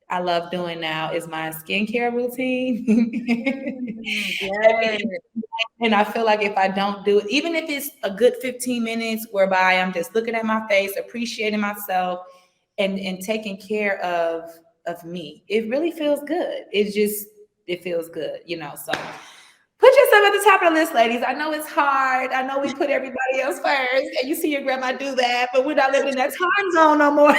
I love doing now is my skincare routine. Yes. And I feel like if I don't do it, even if it's a good 15 minutes whereby I'm just looking at my face, appreciating myself, and taking care of me, it really feels good. It feels good, So put yourself at the top of the list, ladies. I know it's hard. I know we put everybody else first, and you see your grandma do that, but we're not living in that time zone no more.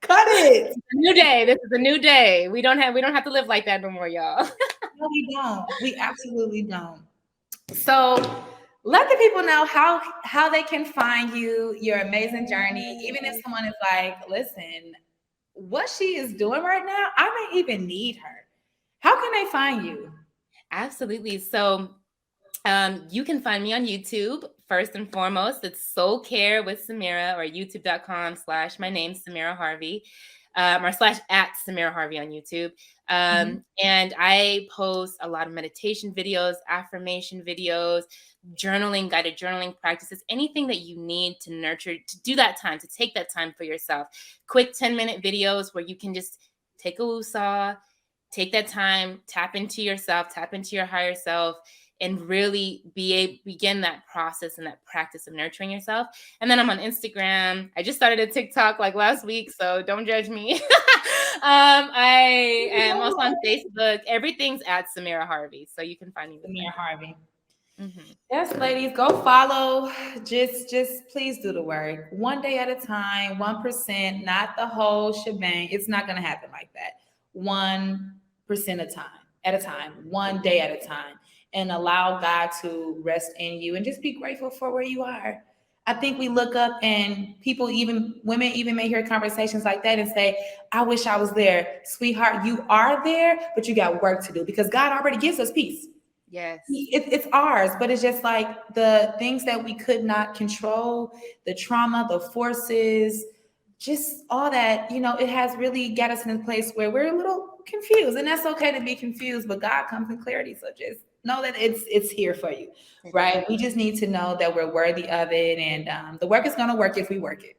Cut it. It's a new day. This is a new day. We don't have to live like that no more, y'all. No, we don't. We absolutely don't. So let the people know how they can find you, your amazing journey. Even if someone is like, listen, what she is doing right now, I may even need her. How can they find you? Absolutely. So you can find me on YouTube. First and foremost, it's Soul Care with Samera, or youtube.com/my name, Samera Harvey, or /@ Samera Harvey on YouTube. And I post a lot of meditation videos, affirmation videos, journaling, guided journaling practices, anything that you need to nurture, to do that time, to take that time for yourself. Quick 10-minute videos where you can just take a woosah, take that time, tap into yourself, tap into your higher self, and really begin that process and that practice of nurturing yourself. And then I'm on Instagram. I just started a TikTok like last week, so don't judge me. I am also on Facebook. Everything's at Samera Harvey, so you can find me. Samera Harvey. Mm-hmm. Yes, ladies, go follow. Just please do the work. One day at a time, 1%, not the whole shebang. It's not going to happen like that. 1% at a time, one day at a time. And allow God to rest in you, and just be grateful for where you are. I think we look up, and women even may hear conversations like that and say, I wish I was there. Sweetheart, you are there, but you got work to do, because God already gives us peace. Yes. It's ours, but it's just like the things that we could not control, the trauma, the forces, just all that, it has really got us in a place where we're a little confused, and that's okay to be confused, but God comes in clarity. So just know that it's here for you, right? We just need to know that we're worthy of it. And the work is going to work if we work it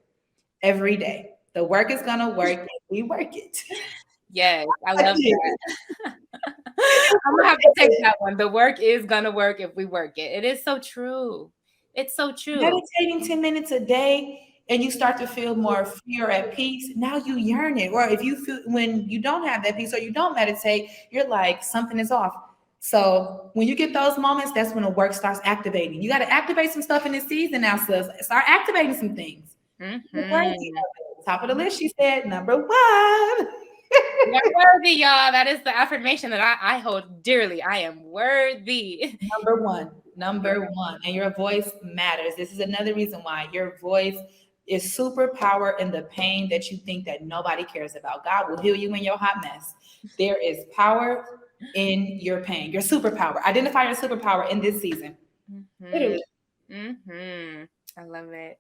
every day. The work is going to work if we work it. Yes, I love that. I'm going to have to take that one. The work is going to work if we work it. It is so true. It's so true. Meditating 10 minutes a day, and you start to feel more free or at peace. Now you yearn it. Or if you feel, when you don't have that peace or you don't meditate, you're like, something is off. So when you get those moments, that's when the work starts activating. You got to activate some stuff in this season now, sis. Start activating some things. Top of the list, she said, number 1. You're worthy, y'all. That is the affirmation that I hold dearly. I am worthy. Number one. And your voice matters. This is another reason why your voice is superpower in the pain that you think that nobody cares about. God will heal you in your hot mess. There is power in your pain, your superpower. Identify your superpower in this season. Literally. I love it.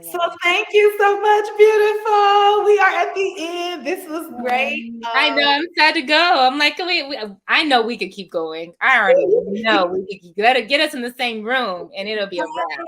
So thank you so much, beautiful. We are at the end. This was great. I know. I'm sad to go. I'm like, I know we could keep going. I already know we could get us in the same room, and it'll be a wrap.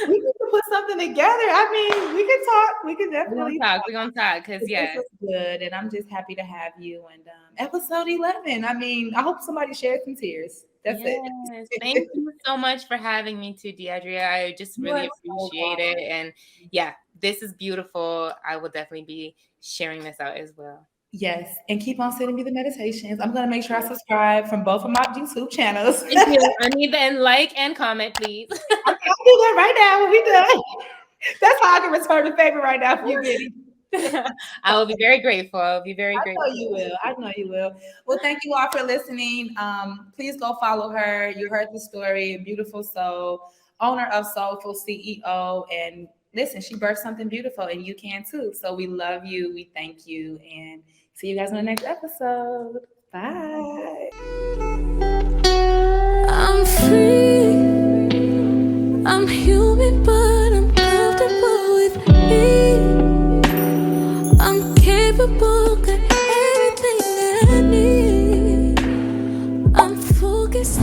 We can put something together. I mean, we can talk. We can definitely talk. We're gonna talk because this is good, and I'm just happy to have you. And episode 11. I mean, I hope somebody shared some tears. That's it. Thank you so much for having me too, Deidre. I just really appreciate it. And yeah, this is beautiful. I will definitely be sharing this out as well. Yes, and keep on sending me the meditations. I'm gonna make sure I subscribe from both of my YouTube channels. Thank you. I need the like and comment, please. I'll do that right now when we done. That's how I can return the favor right now for you, Biddy. I will be very grateful. I'll be very I grateful. know you will. I know you will. Well, thank you all for listening. Please go follow her. You heard the story. Beautiful soul, owner of Soulful CEO. And listen, she birthed something beautiful, and you can too. So we love you. We thank you. And see you guys in the next episode. Bye. I'm free. I'm human, but I'm comfortable with me. I'm capable, got everything that I need. I'm focused.